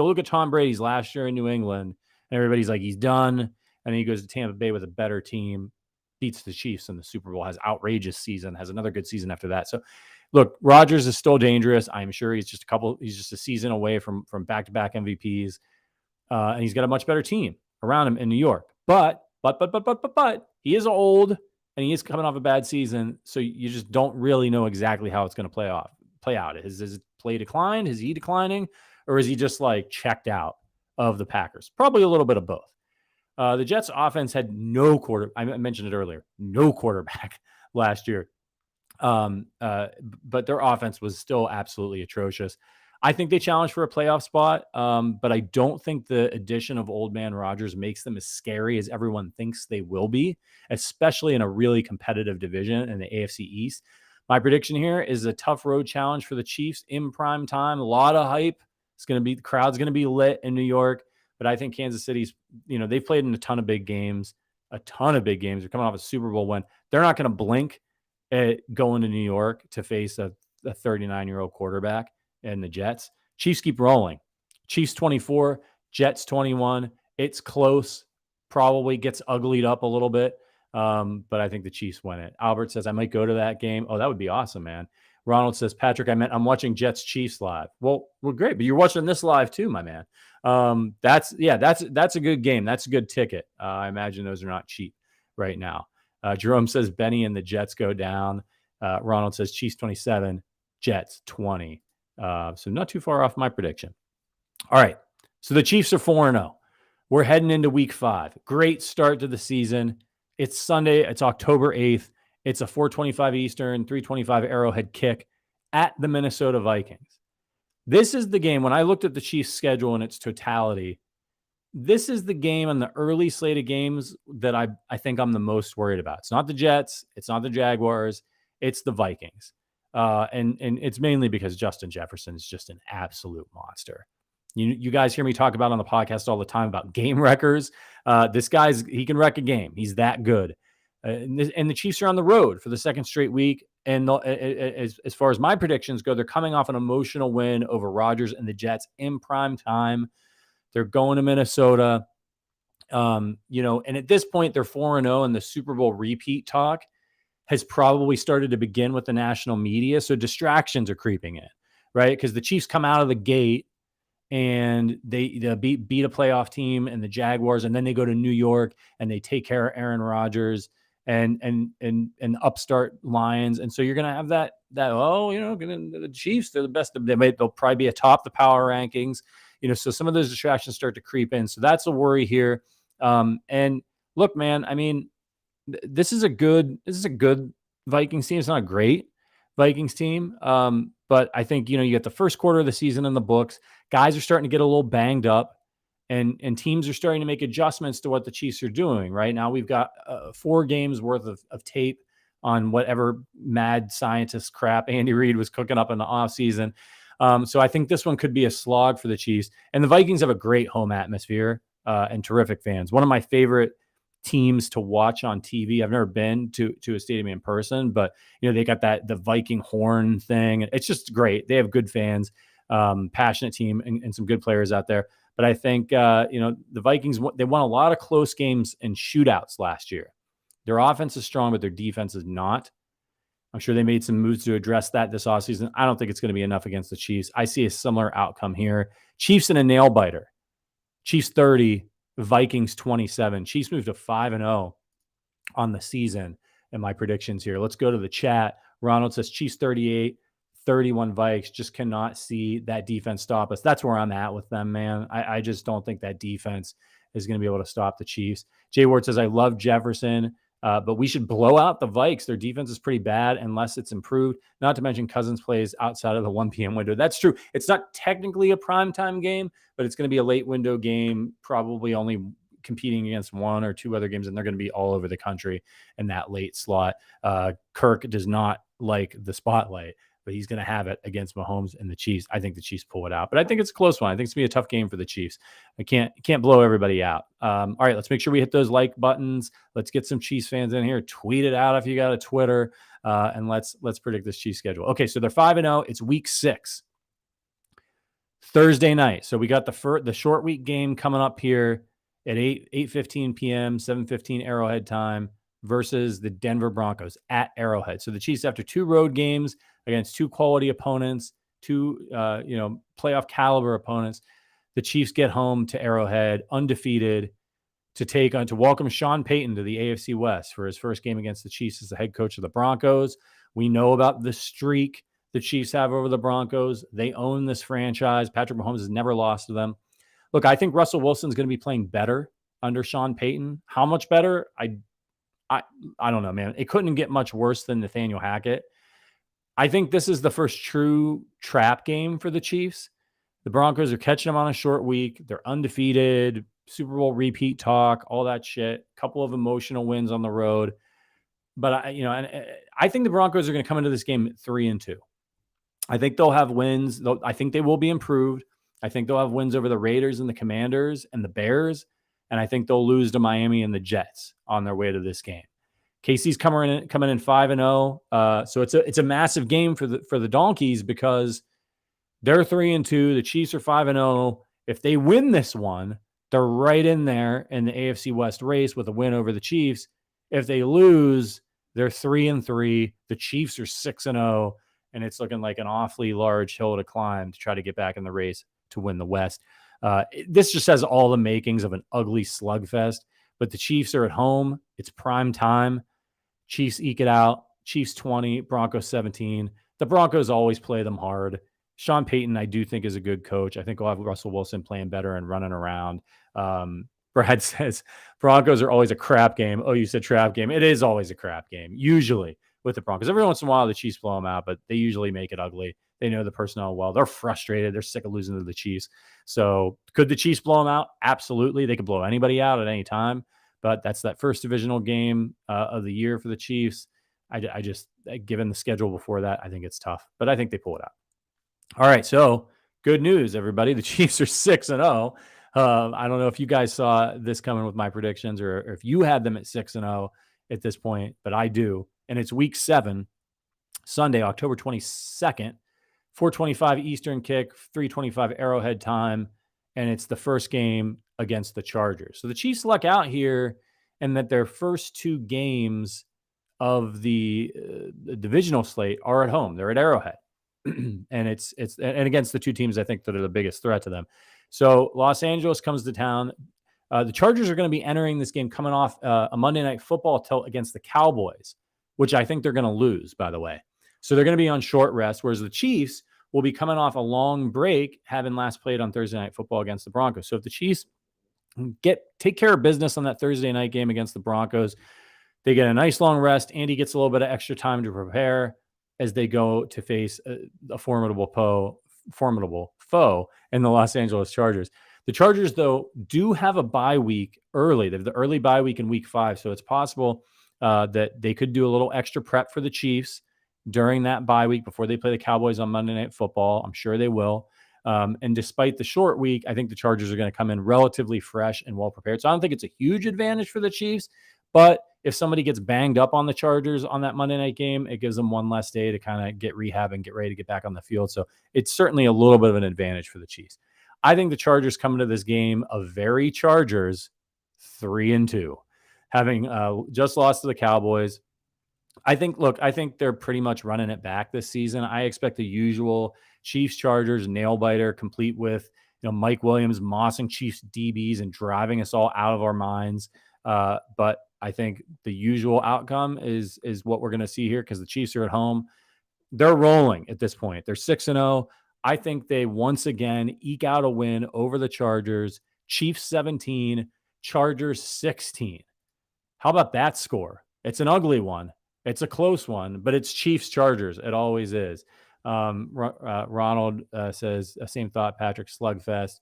look at Tom Brady's last year in New England, and everybody's like, he's done. And then he goes to Tampa Bay with a better team, beats the Chiefs in the Super Bowl, has outrageous season, has another good season after that. So, look, Rodgers is still dangerous. I'm sure he's just a season away from back-to-back MVPs, and he's got a much better team around him in New York. But he is old and he is coming off a bad season, so you just don't really know exactly how it's going to play out. Is his play declined? Is he declining, or is he just like checked out of the Packers? Probably a little bit of both. The Jets offense had I mentioned it earlier, no quarterback last year. But their offense was still absolutely atrocious. I think they challenged for a playoff spot, but I don't think the addition of old man Rodgers makes them as scary as everyone thinks they will be, especially in a really competitive division in the AFC East. My prediction here is a tough road challenge for the Chiefs in prime time. A lot of hype. The crowd's going to be lit in New York. But I think Kansas City's, they've played in a ton of big games. They're coming off a Super Bowl win. They're not going to blink at going to New York to face a 39-year-old quarterback and the Jets. Chiefs keep rolling. Chiefs 24, Jets 21. It's close. Probably gets uglied up a little bit. But I think the Chiefs win it. Albert says, I might go to that game. Oh, that would be awesome, man. Ronald says, Patrick, I'm watching Jets Chiefs live. Well, great. But you're watching this live too, my man. That's a good game. That's a good ticket. I imagine those are not cheap right now. Jerome says Benny and the Jets go down. Ronald says Chiefs 27, Jets 20. So not too far off my prediction. All right. So the Chiefs are 4-0. We're heading into week 5. Great start to the season. It's Sunday. It's October 8th. It's a 4:25 Eastern, 3:25 Arrowhead kick at the Minnesota Vikings. This is the game. When I looked at the Chiefs' schedule in its totality, this is the game on the early slate of games that I think I'm the most worried about. It's not the Jets. It's not the Jaguars. It's the Vikings. And it's mainly because Justin Jefferson is just an absolute monster. You guys hear me talk about on the podcast all the time about game wreckers. This he can wreck a game. He's that good. And the Chiefs are on the road for the second straight week. And as far as my predictions go, they're coming off an emotional win over Rodgers and the Jets in prime time. They're going to Minnesota. And at this point, they're 4-0, and the Super Bowl repeat talk has probably started to begin with the national media. So distractions are creeping in, right? Because the Chiefs come out of the gate and they beat a playoff team and the Jaguars, and then they go to New York and they take care of Aaron Rodgers and upstart Lions. And so you're going to have that the Chiefs, they're the best. They'll probably be atop the power rankings, so some of those distractions start to creep in. So that's a worry here. And look, man, I mean, this is a good Vikings team. It's not a great Vikings team. But I think, you get the first quarter of the season in the books. Guys are starting to get a little banged up, and teams are starting to make adjustments to what the Chiefs are doing. Right now, we've got 4 games worth of tape on whatever mad scientist crap Andy Reid was cooking up in the offseason. So I think this one could be a slog for the Chiefs. And the Vikings have a great home atmosphere and terrific fans. One of my favorite teams to watch on TV. I've never been to a stadium in person, but they got the Viking horn thing. It's just great. They have good fans, passionate team, and some good players out there. But I think the Vikings, they won a lot of close games and shootouts last year. Their offense is strong, but their defense is not. I'm sure they made some moves to address that this offseason. I don't think it's going to be enough against the Chiefs. I see a similar outcome here. Chiefs in a nail biter. Chiefs 30, Vikings 27. Chiefs moved to 5-0 on the season in my predictions here. Let's go to the chat. Ronald says Chiefs 38, 31 Vikes. Just cannot see that defense stop us. That's where I'm at with them, man. I just don't think that defense is going to be able to stop the Chiefs. Jay Ward says, I love Jefferson. But we should blow out the Vikes. Their defense is pretty bad unless it's improved. Not to mention Cousins plays outside of the 1 p.m. window. That's true. It's not technically a primetime game, but it's going to be a late window game, probably only competing against 1 or 2 other games, and they're going to be all over the country in that late slot. Kirk does not like the spotlight, but he's going to have it against Mahomes and the Chiefs. I think the Chiefs pull it out, but I think it's a close one. I think it's going to be a tough game for the Chiefs. I can't blow everybody out. All right, let's make sure we hit those like buttons. Let's get some Chiefs fans in here. Tweet it out if you got a Twitter, and let's predict this Chiefs schedule. Okay, so they're 5-0. It's week 6, Thursday night. So we got the short week game coming up here at 8:15 p.m., 7:15 Arrowhead time versus the Denver Broncos at Arrowhead. So the Chiefs, after 2 road games against 2 quality opponents, 2 playoff caliber opponents, the Chiefs get home to Arrowhead undefeated to welcome Sean Payton to the AFC West for his first game against the Chiefs as the head coach of the Broncos. We know about the streak the Chiefs have over the Broncos. They own this franchise. Patrick Mahomes has never lost to them. Look, I think Russell Wilson's going to be playing better under Sean Payton. How much better? I don't know, man. It couldn't get much worse than Nathaniel Hackett. I think this is the first true trap game for the Chiefs. The Broncos are catching them on a short week. They're undefeated, Super Bowl repeat talk, all that shit. A couple of emotional wins on the road. But I think the Broncos are going to come into this game at 3-2. I think they'll have wins. I think they will be improved. I think they'll have wins over the Raiders and the Commanders and the Bears. And I think they'll lose to Miami and the Jets on their way to this game. KC's coming in 5-0. So it's a massive game for the Donkeys because they're 3-2. The Chiefs are 5-0. If they win this one, they're right in there in the AFC West race with a win over the Chiefs. If they lose, they're 3-3. The Chiefs are 6-0, and it's looking like an awfully large hill to climb to try to get back in the race to win the West. This just has all the makings of an ugly slugfest. But the Chiefs are at home. It's prime time. Chiefs eke it out. Chiefs 20, Broncos 17. The Broncos always play them hard. Sean Payton, I do think, is a good coach. I think we'll have Russell Wilson playing better and running around. Brad says Broncos are always a crap game. Oh, you said trap game. It is always a crap game, usually with the Broncos. Every once in a while, the Chiefs blow them out, but they usually make it ugly. They know the personnel well. They're frustrated. They're sick of losing to the Chiefs. So could the Chiefs blow them out? Absolutely. They could blow anybody out at any time. But that's that first divisional game of the year for the Chiefs. I just, given the schedule before that, I think it's tough. But I think they pull it out. All right, so good news, everybody. The Chiefs are 6-0. I don't know if you guys saw this coming with my predictions or if you had them at 6-0 at this point, but I do. And it's week 7, Sunday, October 22nd, 4:25 Eastern kick, 3:25 Arrowhead time, and it's the first game against the Chargers. So the Chiefs luck out here and that their first 2 games of the divisional slate are at home. They're at Arrowhead. And it's against the 2 teams I think that are the biggest threat to them. So Los Angeles comes to town. The Chargers are going to be entering this game coming off a Monday Night Football tilt against the Cowboys, which I think they're going to lose, by the way. So they're going to be on short rest, whereas the Chiefs will be coming off a long break, having last played on Thursday Night Football against the Broncos. So if the Chiefs take care of business on that Thursday night game against the Broncos, they get a nice long rest. Andy gets a little bit of extra time to prepare. as they go to face a formidable foe in the Los Angeles Chargers. The Chargers, though, do have a bye week early. They have the early bye week in week 5, so it's possible that they could do a little extra prep for the Chiefs during that bye week before they play the Cowboys on Monday Night Football. I'm sure they will. And despite the short week, I think the Chargers are going to come in relatively fresh and well prepared. So I don't think it's a huge advantage for the Chiefs, but if somebody gets banged up on the Chargers on that Monday night game, it gives them one less day to kind of get rehab and get ready to get back on the field. So it's certainly a little bit of an advantage for the Chiefs. I think the Chargers come into this game a very Chargers 3-2, having just lost to the Cowboys. I think they're pretty much running it back this season. I expect the usual Chiefs Chargers nail biter, complete with Mike Williams mossing Chiefs DBs and driving us all out of our minds. But I think the usual outcome is what we're going to see here because the Chiefs are at home. They're rolling at this point. They're 6-0. I think they once again eke out a win over the Chargers. Chiefs 17, Chargers 16. How about that score? It's an ugly one. It's a close one, but it's Chiefs Chargers. It always is. Ronald says, same thought, Patrick, slugfest.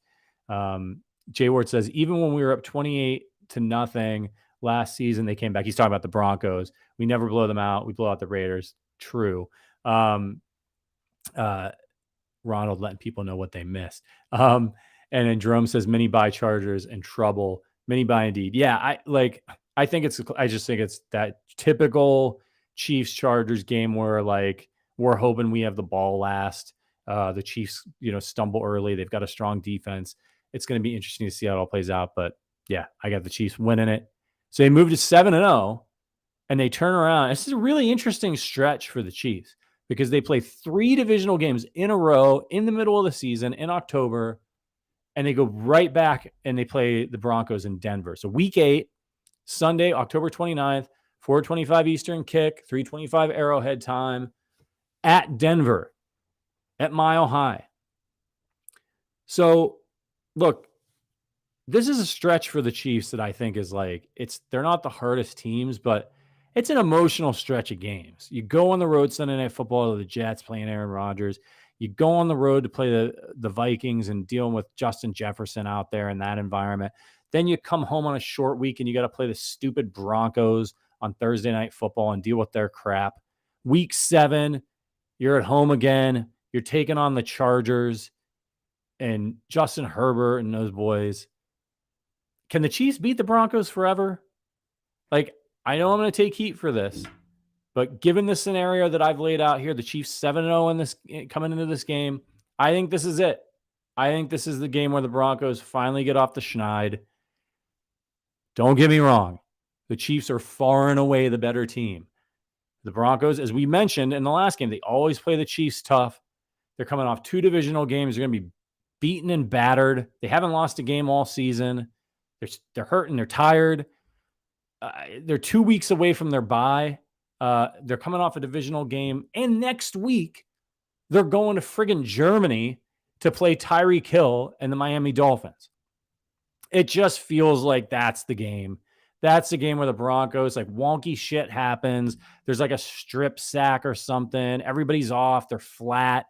Jay Ward says, even when we were up 28-0 last season, they came back. He's talking about the Broncos. We never blow them out. We blow out the Raiders. True. Ronald letting people know what they missed. And then Jerome says, mini buy Chargers in trouble. Mini buy indeed. Yeah, I just think it's that typical Chiefs Chargers game where we're hoping we have the ball last. The Chiefs, stumble early. They've got a strong defense. It's going to be interesting to see how it all plays out. But yeah, I got the Chiefs winning it. So they moved to 7-0 and they turn around. This is a really interesting stretch for the Chiefs because they play 3 divisional games in a row in the middle of the season in October. And they go right back and they play the Broncos in Denver. So week 8, Sunday, October 29th, 4:25 Eastern kick, 3:25 Arrowhead time at Denver at Mile High. So, look, this is a stretch for the Chiefs that I think is they're not the hardest teams, but it's an emotional stretch of games. You go on the road Sunday Night Football to the Jets playing Aaron Rodgers. You go on the road to play the Vikings and dealing with Justin Jefferson out there in that environment. Then you come home on a short week and you got to play the stupid Broncos on Thursday Night Football and deal with their crap. Week 7, you're at home again. You're taking on the Chargers and Justin Herbert and those boys. Can the Chiefs beat the Broncos forever? I know I'm going to take heat for this, but given the scenario that I've laid out here, the Chiefs 7-0 in this coming into this game, I think this is it. I think this is the game where the Broncos finally get off the schneid. Don't get me wrong. The Chiefs are far and away the better team. The Broncos, as we mentioned in the last game, they always play the Chiefs tough. They're coming off 2 divisional games. They're going to be beaten and battered. They haven't lost a game all season. They're hurting. They're tired. They're 2 weeks away from their bye. They're coming off a divisional game. And next week, they're going to friggin' Germany to play Tyreek Hill and the Miami Dolphins. It just feels like that's the game. That's the game where the Broncos, wonky shit happens. There's a strip sack or something. Everybody's off. They're flat.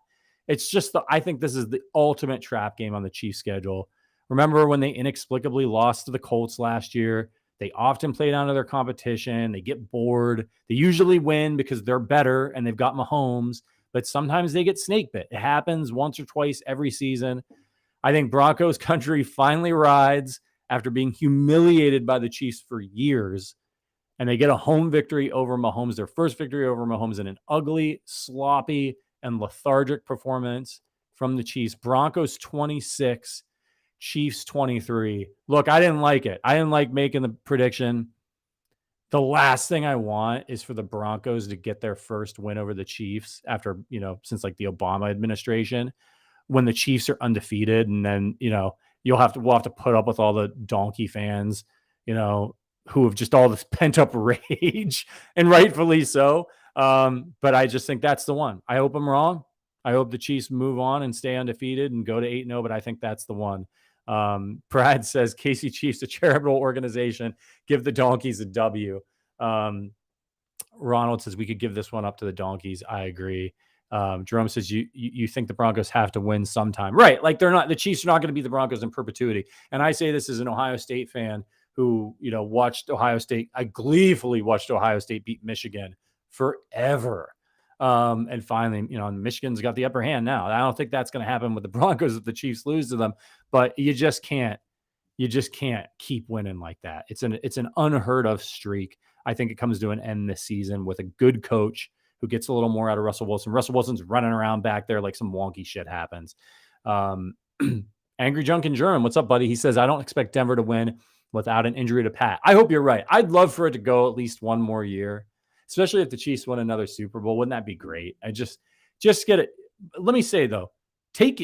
It's just I think this is the ultimate trap game on the Chiefs schedule. Remember when they inexplicably lost to the Colts last year? They often play down to their competition. They get bored. They usually win because they're better and they've got Mahomes, but sometimes they get snake bit. It happens once or twice every season. I think Broncos country finally rides after being humiliated by the Chiefs for years, and they get a home victory over Mahomes, their first victory over Mahomes in an ugly, sloppy, and lethargic performance from the Chiefs. Broncos 26, Chiefs 23. Look, I didn't like it. I didn't like making the prediction. The last thing I want is for the Broncos to get their first win over the Chiefs after, since the Obama administration, when the Chiefs are undefeated. And then, we'll have to put up with all the donkey fans, who have just all this pent up rage, and rightfully so. But I just think that's the one. I hope I'm wrong. I hope the Chiefs move on and stay undefeated and go to 8-0, but I think that's the one. Brad says KC Chiefs, a charitable organization, give the donkeys a W. Ronald says we could give this one up to the donkeys. I agree. Jerome says you think the Broncos have to win sometime, right? Like the Chiefs are not going to be the Broncos in perpetuity. And I say this as an Ohio State fan who watched Ohio State. I gleefully watched Ohio State beat Michigan forever. And finally, Michigan's got the upper hand now. I don't think that's going to happen with the Broncos if the Chiefs lose to them, but you just can't keep winning like that. It's an unheard of streak. I think it comes to an end this season with a good coach who gets a little more out of Russell Wilson. Russell Wilson's running around back there like some wonky shit happens. Angry Junk in German, what's up, buddy? He says, I don't expect Denver to win without an injury to Pat. I hope you're right. I'd love for it to go at least one more year, especially if the Chiefs win another Super Bowl. Wouldn't that be great? I just get it. Let me say, though, take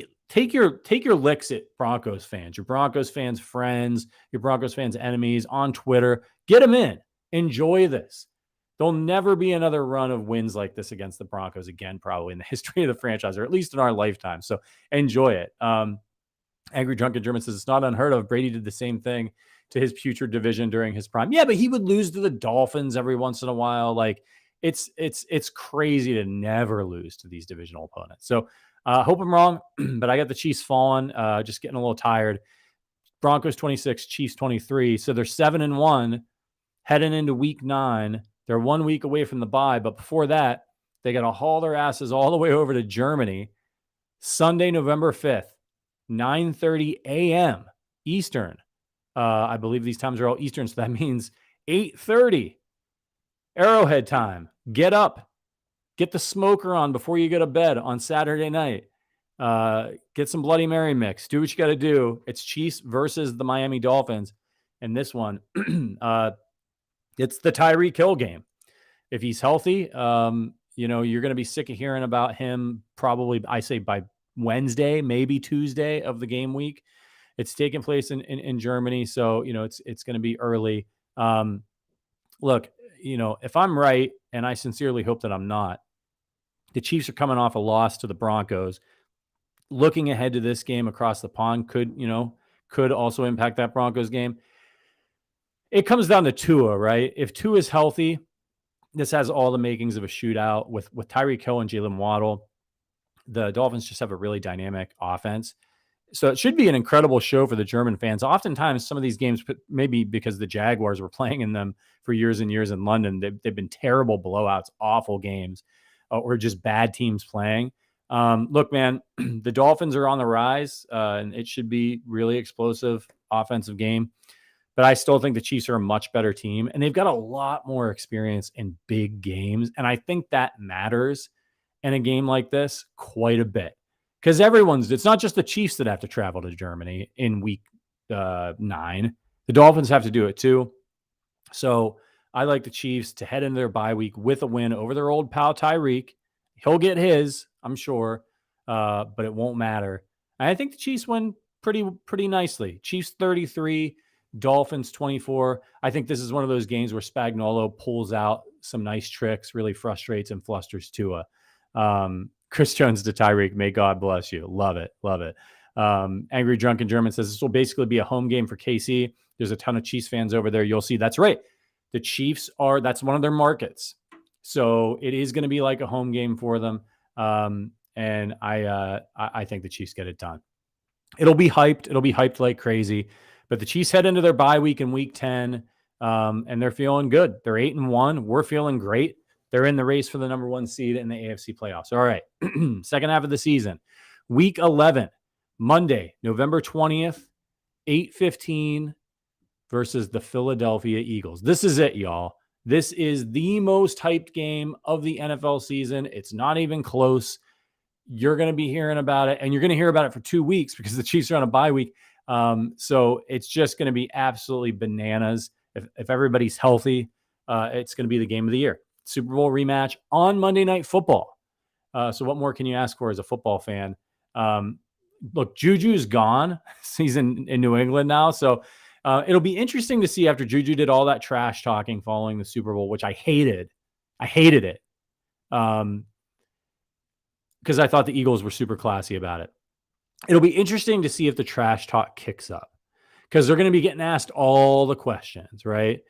your licks at Broncos fans, your Broncos fans' friends, your Broncos fans' enemies on Twitter. Get them in. Enjoy this. There'll never be another run of wins like this against the Broncos again, probably in the history of the franchise, or at least in our lifetime. So enjoy it. Angry Drunken German says it's not unheard of. Brady did the same thing to his future division during his prime. Yeah, but he would lose to the Dolphins every once in a while. Like it's crazy to never lose to these divisional opponents. So hope I'm wrong, but I got the Chiefs falling, just getting a little tired. Broncos 26, Chiefs 23. So they're 7-1 heading into week 9. They're 1 week away from the bye, but before that, they got to haul their asses all the way over to Germany. Sunday, November 5th, 9:30 a.m. Eastern. I believe these times are all Eastern, so that means 8:30 Arrowhead time. Get up. Get the smoker on before you go to bed on Saturday night. Get some Bloody Mary mix. Do what you got to do. It's Chiefs versus the Miami Dolphins. And this one, it's the Tyreek Hill game. If he's healthy, you're going to be sick of hearing about him probably, I say, by Wednesday, maybe Tuesday of the game week. It's taking place in Germany, so, it's going to be early. Look, if I'm right, and I sincerely hope that I'm not, the Chiefs are coming off a loss to the Broncos. Looking ahead to this game across the pond could also impact that Broncos game. It comes down to Tua, right? If Tua is healthy, this has all the makings of a shootout with Tyreek Hill and Jalen Waddle. The Dolphins just have a really dynamic offense. So it should be an incredible show for the German fans. Oftentimes, some of these games, maybe because the Jaguars were playing in them for years and years in London, they've been terrible blowouts, awful games, or just bad teams playing. Look, man, the Dolphins are on the rise, and it should be really explosive offensive game. But I still think the Chiefs are a much better team, and they've got a lot more experience in big games. And I think that matters in a game like this quite a bit, because it's not just the Chiefs that have to travel to Germany in week 9. The Dolphins have to do it too. So I like the Chiefs to head into their bye week with a win over their old pal Tyreek. He'll get his, I'm sure, but it won't matter. And I think the Chiefs win pretty nicely. Chiefs 33, Dolphins 24. I think this is one of those games where Spagnuolo pulls out some nice tricks, really frustrates and flusters Tua. Chris Jones to Tyreek, may God bless you. Love it. Love it. Angry Drunken German says this will basically be a home game for KC. There's a ton of Chiefs fans over there. You'll see. That's right. The Chiefs that's one of their markets. So it is going to be like a home game for them. And I think the Chiefs get it done. It'll be hyped. It'll be hyped like crazy. But the Chiefs head into their bye week in week 10, and they're feeling good. They're 8-1. We're feeling great. They're in the race for the number 1 seed in the AFC playoffs. All right. Second half of the season. Week 11, Monday, November 20th, 8:15 versus the Philadelphia Eagles. This is it, y'all. This is the most hyped game of the NFL season. It's not even close. You're going to be hearing about it, and you're going to hear about it for 2 weeks because the Chiefs are on a bye week. So it's just going to be absolutely bananas. If everybody's healthy, it's going to be the game of the year. Super Bowl rematch on Monday Night Football. So what more can you ask for as a football fan? Look, Juju's gone. He's in New England now. So it'll be interesting to see after Juju did all that trash talking following the Super Bowl, which I hated. I hated it. Because I thought the Eagles were super classy about it. It'll be interesting to see if the trash talk kicks up, because they're going to be getting asked all the questions, right?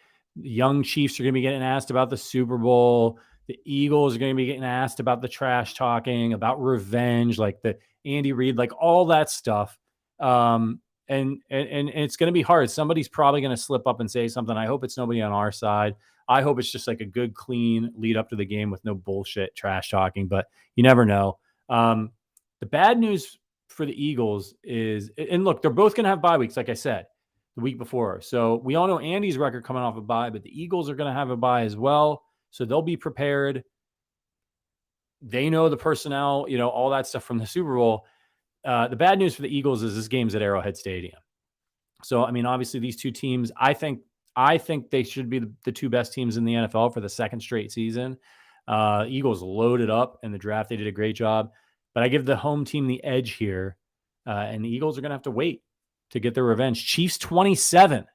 young Chiefs are going to be getting asked about the Super Bowl. The Eagles are going to be getting asked about the trash talking, about revenge, like the Andy Reid, like all that stuff. And it's going to be hard. Somebody's probably going to slip up and say something. I hope it's nobody on our side. I hope it's just like a good, clean lead up to the game with no bullshit trash talking, but you never know. The bad news for the Eagles is, and look, they're both going to have bye weeks, like I said, the week before. So we all know Andy's record coming off a bye, but the Eagles are going to have a bye as well. So they'll be prepared. They know the personnel, all that stuff from the Super Bowl. The bad news for the Eagles is this game's at Arrowhead Stadium. So, I mean, obviously these two teams, I think they should be the two best teams in the NFL for the second straight season. Eagles loaded up in the draft. They did a great job, but I give the home team the edge here. And the Eagles are going to have to wait to get their revenge. Chiefs 27,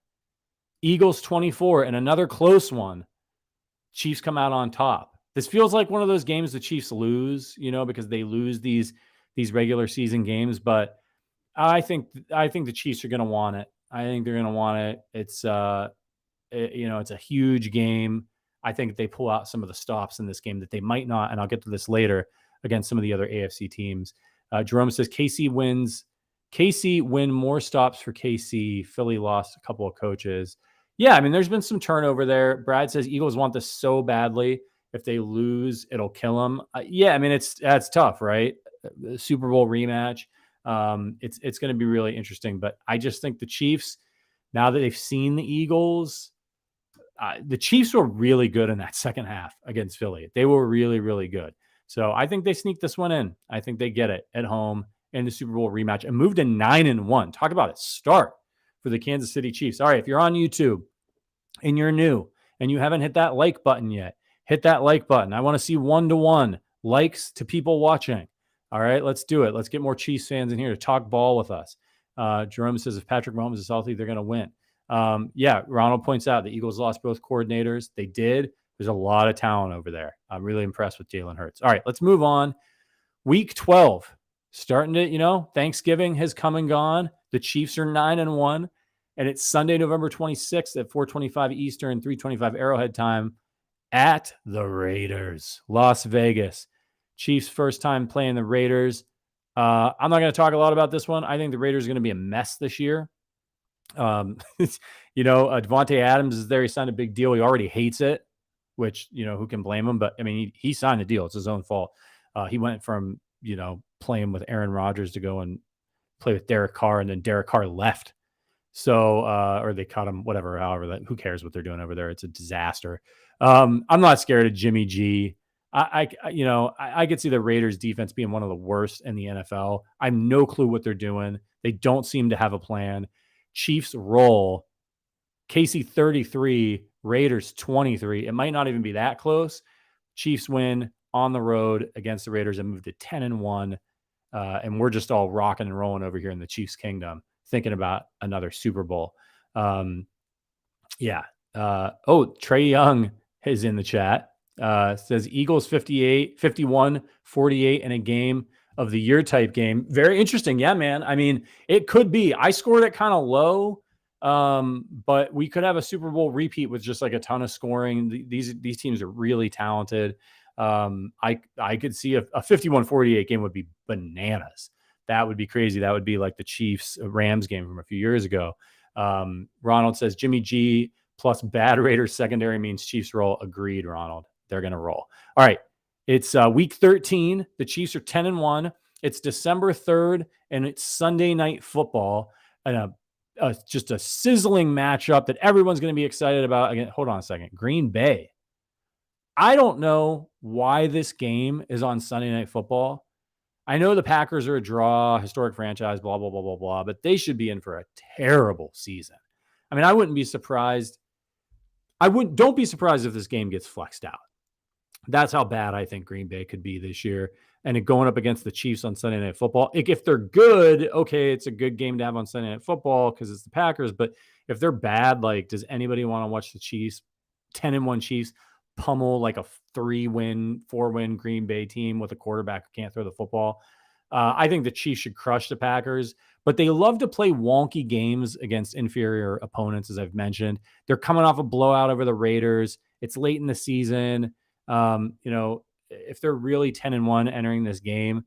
Eagles 24, and another close one. Chiefs come out on top. This feels like one of those games the Chiefs lose, because they lose these regular season games. But I think the Chiefs are going to want it. I think they're going to want it. It's it's a huge game. I think they pull out some of the stops in this game that they might not, and I'll get to this later, against some of the other AFC teams. Jerome says KC wins. KC win more stops for KC. Philly lost a couple of coaches. Yeah, I mean, there's been some turnover there. Brad says Eagles want this so badly. If they lose, it'll kill them. Yeah, I mean, that's tough, right? The Super Bowl rematch. It's going to be really interesting. But I just think the Chiefs, now that they've seen the Eagles, the Chiefs were really good in that second half against Philly. They were really, really good. So I think they sneak this one in. I think they get it at home in the Super Bowl rematch and move to 9-1. Talk about a start for the Kansas City Chiefs. All right, if you're on YouTube and you're new and you haven't hit that like button yet, hit that like button. I want to see 1-to-1 likes to people watching. All right, let's do it. Let's get more Chiefs fans in here to talk ball with us. Jerome says if Patrick Mahomes is healthy, they're going to win. Yeah, Ronald points out the Eagles lost both coordinators. They did. There's a lot of talent over there. I'm really impressed with Jalen Hurts. All right, let's move on. Week 12, starting to, Thanksgiving has come and gone. The Chiefs are 9-1, and it's Sunday, November 26th at 4:25 Eastern, 3:25 Arrowhead time at the Raiders, Las Vegas. Chiefs first time playing the Raiders. I'm not going to talk a lot about this one. I think the Raiders are going to be a mess this year. Devontae Adams is there. He signed a big deal. He already hates it, which, who can blame him? But I mean, he signed a deal. It's his own fault. He went from, playing with Aaron Rodgers to go and play with Derek Carr, and then Derek Carr left. So, or they cut him, whatever, however, who cares what they're doing over there? It's a disaster. I'm not scared of Jimmy G. I could see the Raiders defense being one of the worst in the NFL. I have no clue what they're doing. They don't seem to have a plan. Chiefs roll. KC 33, Raiders 23. It might not even be that close. Chiefs win on the road against the Raiders and move to 10-1. And we're just all rocking and rolling over here in the Chiefs kingdom, thinking about another Super Bowl. Trey Young is in the chat. Says Eagles 51-48 in a game of the year type game. Very interesting. Yeah, man. I mean, it could be. I scored it kind of low, but we could have a Super Bowl repeat with just like a ton of scoring. These teams are really talented. I could see a 51-48 game would be bananas. That would be crazy. That would be like the Chiefs Rams game from a few years ago. Ronald says Jimmy G plus bad Raiders secondary means Chiefs roll. Agreed, Ronald. They're going to roll. All right. It's week 13. The Chiefs are 10-1. It's December 3rd, and it's Sunday Night Football, and just a sizzling matchup that everyone's going to be excited about. Again, hold on a second. Green Bay. I don't know why this game is on Sunday Night Football. I know the Packers are a draw, historic franchise, blah, blah, blah, blah, blah, but they should be in for a terrible season. I mean, I wouldn't be surprised. Don't be surprised if this game gets flexed out. That's how bad I think Green Bay could be this year. And it going up against the Chiefs on Sunday Night Football. If they're good, okay, it's a good game to have on Sunday Night Football because it's the Packers. But if they're bad, like, does anybody want to watch the Chiefs, 10-1 Chiefs, pummel like a 4-win Green Bay team with a quarterback who can't throw the football? I think the Chiefs should crush the Packers. but they love to play wonky games against inferior opponents, as I've mentioned. They're coming off a blowout over the Raiders. It's late in the season. If they're really 10-1 entering this game,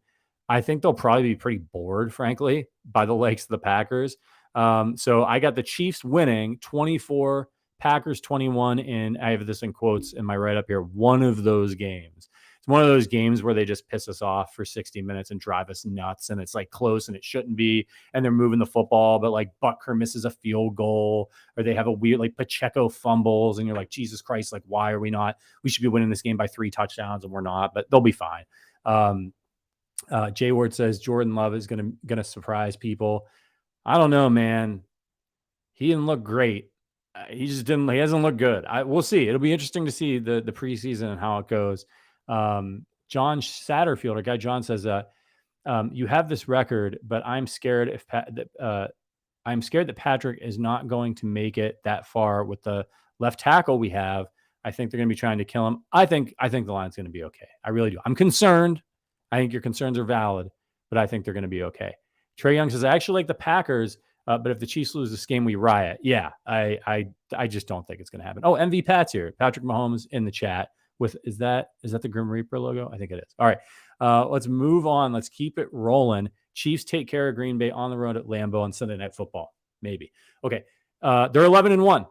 I think they'll probably be pretty bored, frankly, by the likes of the Packers. So I got the Chiefs winning 24, Packers 21, and I have this in quotes in my write-up here, one of those games. It's one of those games where they just piss us off for 60 minutes and drive us nuts, and it's like close and it shouldn't be, and they're moving the football, but like Butker misses a field goal, or they have a weird, like Pacheco fumbles, and you're like, Jesus Christ, like, why are we not? We should be winning this game by 3 touchdowns, and we're not, but they'll be fine. Jay Ward says Jordan Love is gonna surprise people. I don't know, man. He didn't look great. He hasn't looked good. We'll see. It'll be interesting to see the preseason and how it goes. John Satterfield, our guy John says, you have this record, but I'm scared I'm scared that Patrick is not going to make it that far with the left tackle we have. I think they're going to be trying to kill him. I think the line's going to be okay. I really do. I'm concerned. I think your concerns are valid, but I think they're going to be okay. Trey Young says, I actually like the Packers, but if the Chiefs lose this game, we riot. Yeah, I just don't think it's going to happen. Oh, MV Pat's here. Patrick Mahomes in the chat. Is that the Grim Reaper logo? I think it is. All right, let's move on. Let's keep it rolling. Chiefs take care of Green Bay on the road at Lambeau on Sunday Night Football. Maybe. Okay, they're 11-1.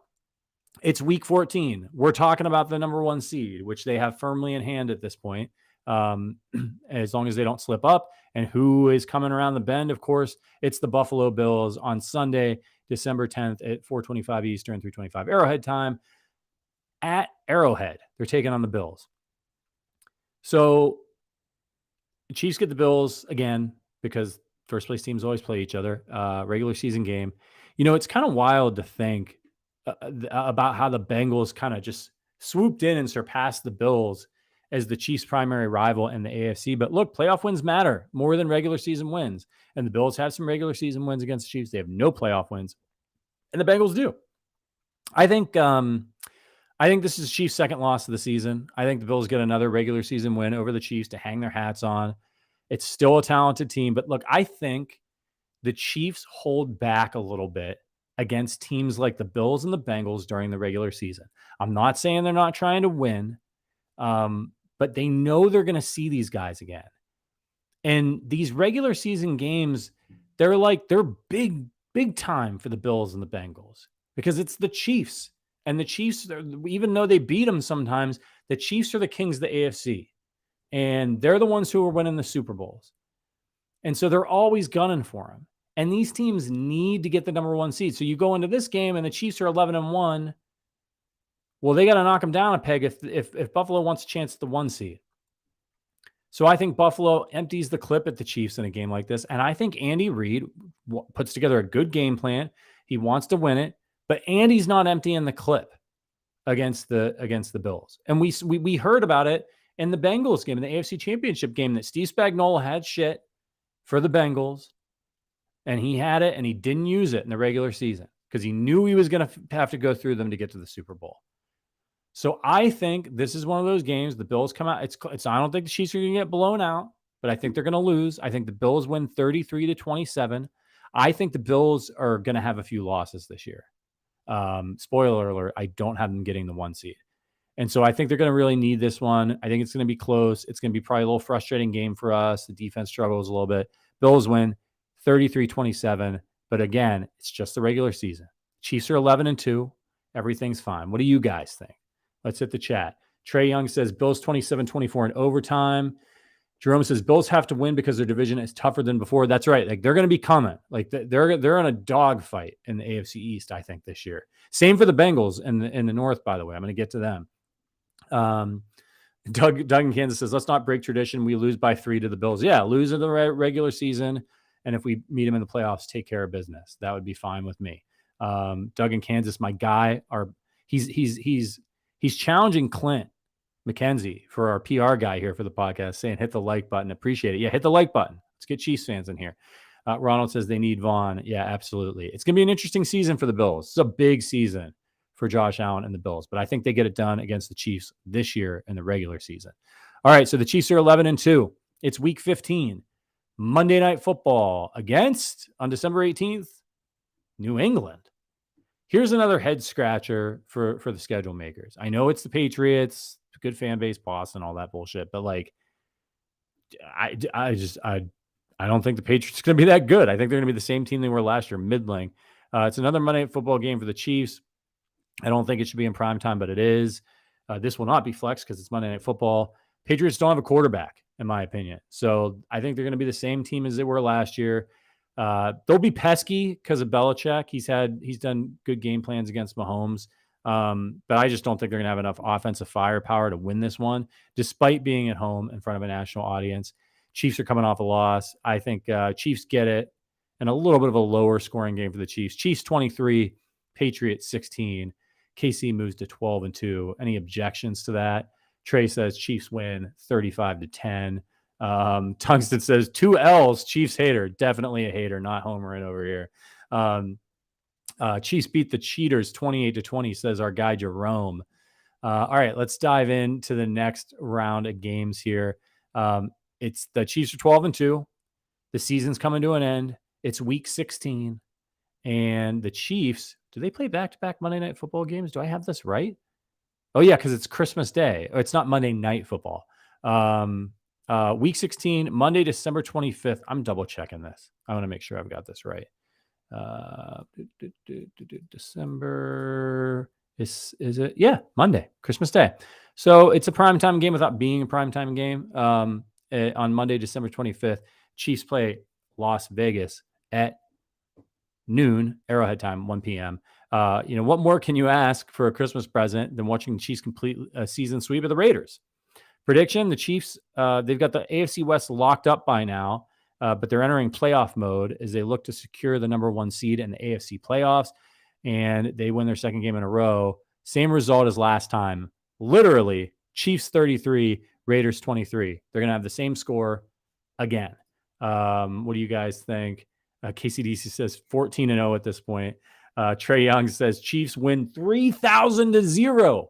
It's week 14. We're talking about the number 1 seed, which they have firmly in hand at this point. As long as they don't slip up. And who is coming around the bend? Of course, it's the Buffalo Bills on Sunday, December 10th at 4:25 Eastern, 3:25 Arrowhead time at Arrowhead. They're taking on the Bills. So the Chiefs get the Bills again because first place teams always play each other. Regular season game. It's kind of wild to think about how the Bengals kind of just swooped in and surpassed the Bills as the Chiefs' primary rival in the AFC. But look, playoff wins matter more than regular season wins. And the Bills have some regular season wins against the Chiefs. They have no playoff wins. And the Bengals do. I think this is the Chiefs' second loss of the season. I think the Bills get another regular season win over the Chiefs to hang their hats on. It's still a talented team. But look, I think the Chiefs hold back a little bit against teams like the Bills and the Bengals during the regular season. I'm not saying they're not trying to win. But they know they're going to see these guys again. And these regular season games, they're big, big time for the Bills and the Bengals because it's the Chiefs. And the Chiefs, even though they beat them sometimes, the Chiefs are the kings of the AFC. And they're the ones who are winning the Super Bowls. And so they're always gunning for them. And these teams need to get the number 1 seed. So you go into this game and the Chiefs are 11-1. Well, they got to knock them down a peg if Buffalo wants a chance at the 1 seed. So I think Buffalo empties the clip at the Chiefs in a game like this. And I think Andy Reid puts together a good game plan. He wants to win it, but Andy's not emptying the clip against the Bills. And we heard about it in the Bengals game, in the AFC Championship game, that Steve Spagnuolo had shit for the Bengals, and he had it, and he didn't use it in the regular season because he knew he was going to have to go through them to get to the Super Bowl. So I think this is one of those games. The Bills come out. I don't think the Chiefs are going to get blown out, but I think they're going to lose. I think the Bills win 33-27. I think the Bills are going to have a few losses this year. Spoiler alert, I don't have them getting the 1 seed. And so I think they're going to really need this one. I think it's going to be close. It's going to be probably a little frustrating game for us. The defense struggles a little bit. Bills win 33-27. But again, it's just the regular season. Chiefs are 11-2. Everything's fine. What do you guys think? Let's hit the chat. Trey Young says Bills 27-24 in overtime. Jerome says Bills have to win because their division is tougher than before. That's right. Like they're going to be coming. Like they're in a dogfight in the AFC East, I think, this year. Same for the Bengals in the North, by the way. I'm going to get to them. Doug in Kansas says, let's not break tradition. We lose by 3 to the Bills. Yeah, lose in the regular season. And if we meet them in the playoffs, take care of business. That would be fine with me. Doug in Kansas, my guy, he's challenging Clint McKenzie for our PR guy here for the podcast, saying hit the like button. Appreciate it. Yeah, hit the like button. Let's get Chiefs fans in here. Ronald says they need Vaughn. Yeah, absolutely. It's going to be an interesting season for the Bills. It's a big season for Josh Allen and the Bills, but I think they get it done against the Chiefs this year in the regular season. All right, so the Chiefs are 11-2. It's week 15. Monday Night Football against, on December 18th, New England. Here's another head scratcher for the schedule makers. I know it's the Patriots, good fan base, Boston, all that bullshit, but like, I don't think the Patriots are going to be that good. I think they're going to be the same team they were last year, middling. It's another Monday Night Football game for the Chiefs. I don't think it should be in prime time, but it is. This will not be flex because it's Monday Night Football. Patriots don't have a quarterback, in my opinion. So I think they're going to be the same team as they were last year. They'll be pesky because of Belichick. He's done good game plans against Mahomes. But I just don't think they're going to have enough offensive firepower to win this one, despite being at home in front of a national audience. Chiefs are coming off a loss. I think Chiefs get it, and a little bit of a lower scoring game for the Chiefs. Chiefs 23, Patriots 16. KC moves to 12-2. Any objections to that? Trey says Chiefs win 35-10. Tungsten says 2 L's, Chiefs hater. Definitely a hater, not homering over here. Chiefs beat the Cheaters 28-20, says our guy Jerome. All right, let's dive into the next round of games here. It's the Chiefs are 12-2. The season's coming to an end. It's week 16. And the Chiefs, do they play back-to-back Monday Night Football games? Do I have this right? Oh, yeah, because it's Christmas Day. It's not Monday Night Football. Week 16, Monday, December 25th. I'm double-checking this. I want to make sure I've got this right. December, is it? Yeah, Monday, Christmas Day. So it's a primetime game without being a primetime game. On Monday, December 25th, Chiefs play Las Vegas at noon, Arrowhead time, 1 p.m. What more can you ask for a Christmas present than watching the Chiefs complete a season sweep of the Raiders? Prediction, the Chiefs, they've got the AFC West locked up by now, but they're entering playoff mode as they look to secure the number 1 seed in the AFC playoffs, and they win their second game in a row. Same result as last time. Literally, Chiefs 33, Raiders 23. They're going to have the same score again. What do you guys think? KCDC says 14-0 at this point. Trey Young says Chiefs win 3,000-0.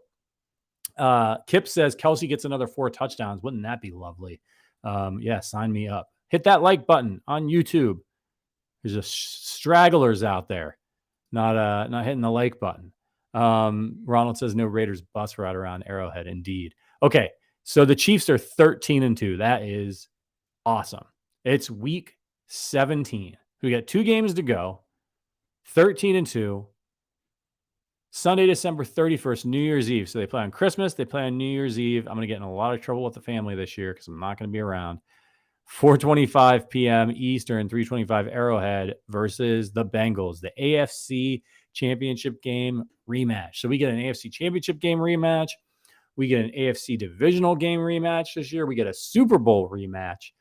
Kip says Kelsey gets another 4 touchdowns. Wouldn't that be lovely? Yeah, sign me up. Hit that like button on YouTube. There's just stragglers out there, not hitting the like button. Ronald says no Raiders bus route around Arrowhead. Indeed. Okay, so the Chiefs are 13-2. That is awesome. It's week 17. We got 2 games to go. 13-2. Sunday, December 31st, New Year's Eve. So they play on Christmas. They play on New Year's Eve. I'm going to get in a lot of trouble with the family this year because I'm not going to be around. 4:25 p.m. Eastern, 3:25 Arrowhead versus the Bengals, the AFC Championship game rematch. So we get an AFC Championship game rematch. We get an AFC Divisional game rematch this year. We get a Super Bowl rematch.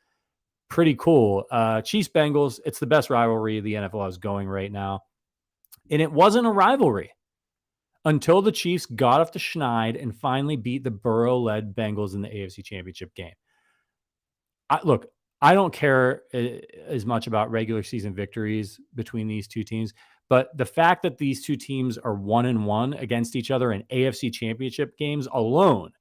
Pretty cool. Chiefs Bengals, it's the best rivalry the NFL is going right now. And it wasn't a rivalry until the Chiefs got off the schneid and finally beat the Burrow-led Bengals in the AFC Championship game. Look, I don't care as much about regular season victories between these two teams, but the fact that these two teams are 1-1 against each other in AFC Championship games alone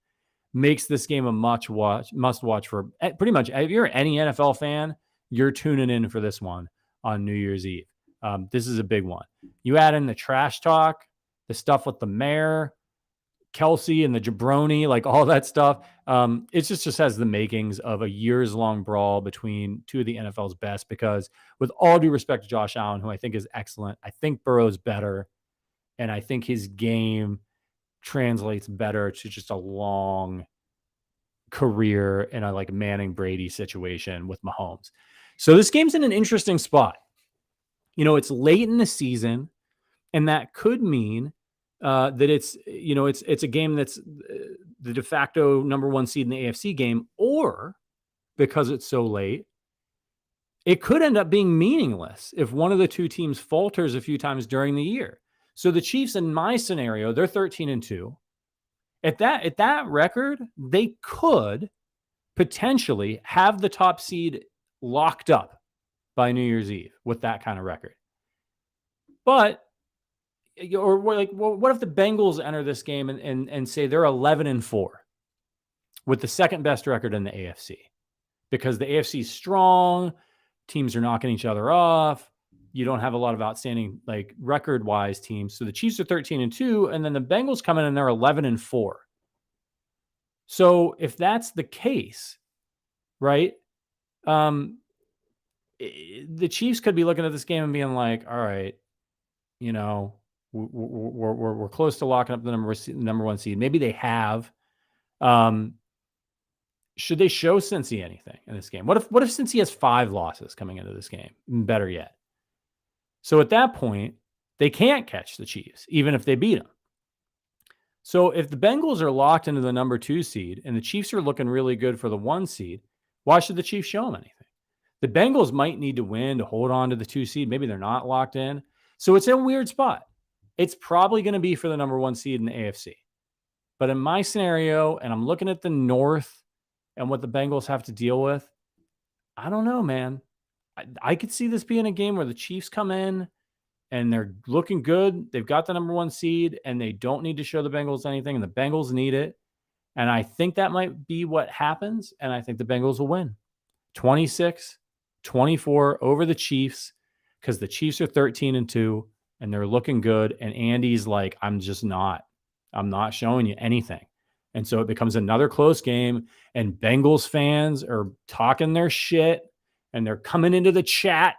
makes this game a must watch for pretty much. If you're any NFL fan, you're tuning in for this one on New Year's Eve. This is a big one. You add in the trash talk, the stuff with the mayor, Kelsey and the jabroni, like all that stuff. It just has the makings of a years-long brawl between two of the NFL's best, because with all due respect to Josh Allen, who I think is excellent, I think Burrow's better, and I think his game translates better to just a long career in a like Manning Brady situation with Mahomes. So this game's in an interesting spot. It's late in the season, and that could mean that it's a game that's the de facto number 1 seed in the AFC game, or because it's so late, it could end up being meaningless if one of the two teams falters a few times during the year. So the Chiefs, in my scenario, they're 13-2. At that record, they could potentially have the top seed locked up by New Year's Eve with that kind of record. But what if the Bengals enter this game and say they're 11-4 with the second best record in the AFC, because the AFC is strong. Teams are knocking each other off. You don't have a lot of outstanding, like, record-wise teams. So the Chiefs are 13-2, and then the Bengals come in and they're 11-4. So if that's the case, right, the Chiefs could be looking at this game and being like, all right, you know, we're close to locking up the number one seed. Maybe they have. Should they show Cincy anything in this game? What if Cincy has 5 losses coming into this game? Better yet. So at that point, they can't catch the Chiefs, even if they beat them. So if the Bengals are locked into the number 2 seed and the Chiefs are looking really good for the 1 seed, why should the Chiefs show them anything? The Bengals might need to win to hold on to the 2 seed. Maybe they're not locked in. So it's in a weird spot. It's probably going to be for the number 1 seed in the AFC. But in my scenario, and I'm looking at the North and what the Bengals have to deal with, I don't know, man. I could see this being a game where the Chiefs come in and they're looking good. They've got the number 1 seed and they don't need to show the Bengals anything, and the Bengals need it. And I think that might be what happens. And I think the Bengals will win 26-24 over the Chiefs, because the Chiefs are 13-2 and they're looking good. And Andy's like, I'm not showing you anything. And so it becomes another close game, and Bengals fans are talking their shit and they're coming into the chat,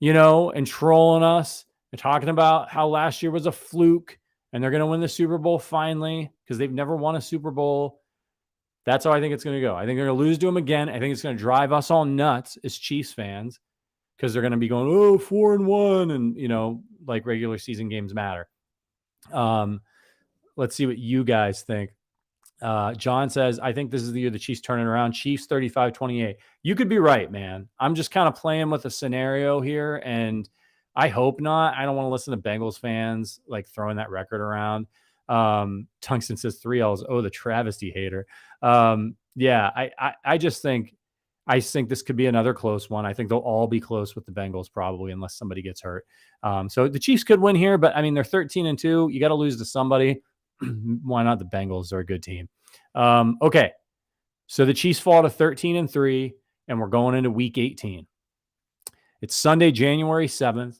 and trolling us and talking about how last year was a fluke and they're going to win the Super Bowl finally because they've never won a Super Bowl. That's how I think it's going to go. I think they're going to lose to them again. I think it's going to drive us all nuts as Chiefs fans because they're going to be going, 4-1, and, like, regular season games matter. Let's see what you guys think. John says, I think this is the year the Chiefs turning around. Chiefs 35-28. You could be right, man. I'm just kind of playing with a scenario here, and I hope not. I don't want to listen to Bengals fans like throwing that record around. Tungsten says 3 L's. Oh, the travesty hater. Yeah, I just think this could be another close one. I think they'll all be close with the Bengals probably, unless somebody gets hurt. So the Chiefs could win here, but I mean, they're 13-2. You got to lose to somebody. Why not? The Bengals are a good team. Okay. So the Chiefs fall to 13-3, and we're going into week 18. It's Sunday, January 7th,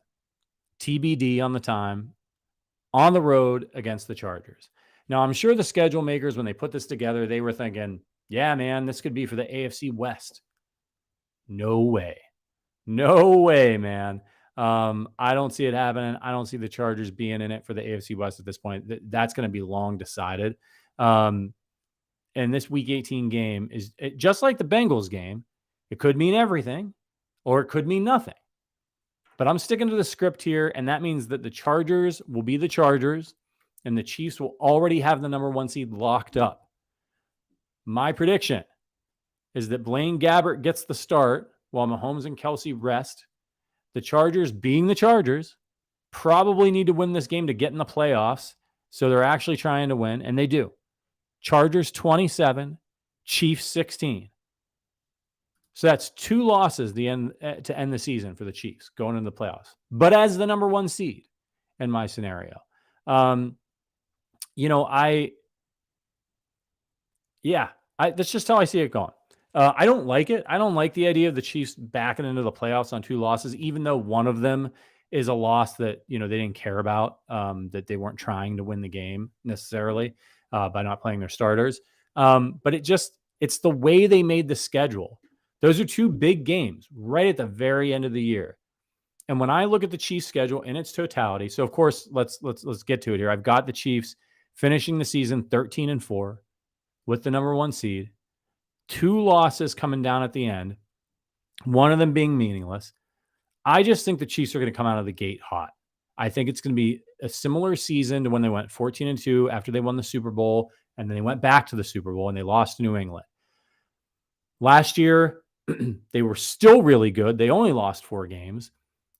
TBD on the time, on the road against the Chargers. Now, I'm sure the schedule makers, when they put this together, they were thinking, yeah, man, this could be for the AFC West. No way. No way, man. I don't see it happening. I don't see the Chargers being in it for the AFC West at this point. That's going to be long decided. And this week 18 game is just like the Bengals game. It could mean everything or it could mean nothing. But I'm sticking to the script here, and that means that the Chargers will be the Chargers and the Chiefs will already have the number 1 seed locked up. My prediction is that Blaine Gabbert gets the start while Mahomes and Kelsey rest. The Chargers, being the Chargers, probably need to win this game to get in the playoffs. So they're actually trying to win, and they do. Chargers 27, Chiefs 16. So that's 2 losses to end the season for the Chiefs going into the playoffs. But as the number 1 seed in my scenario, that's just how I see it going. I don't like it. I don't like the idea of the Chiefs backing into the playoffs on 2 losses, even though one of them is a loss that, they didn't care about, that they weren't trying to win the game necessarily by not playing their starters. But it's the way they made the schedule. Those are 2 big games right at the very end of the year. And when I look at the Chiefs schedule in its totality, so of course, let's get to it here. I've got the Chiefs finishing the season 13-4 with the number 1 seed. 2 losses coming down at the end, one of them being meaningless. I just think the Chiefs are going to come out of the gate hot. I think it's going to be a similar season to when they went 14-2 after they won the Super Bowl, and then they went back to the Super Bowl and they lost to New England. Last year, they were still really good. They only lost 4 games,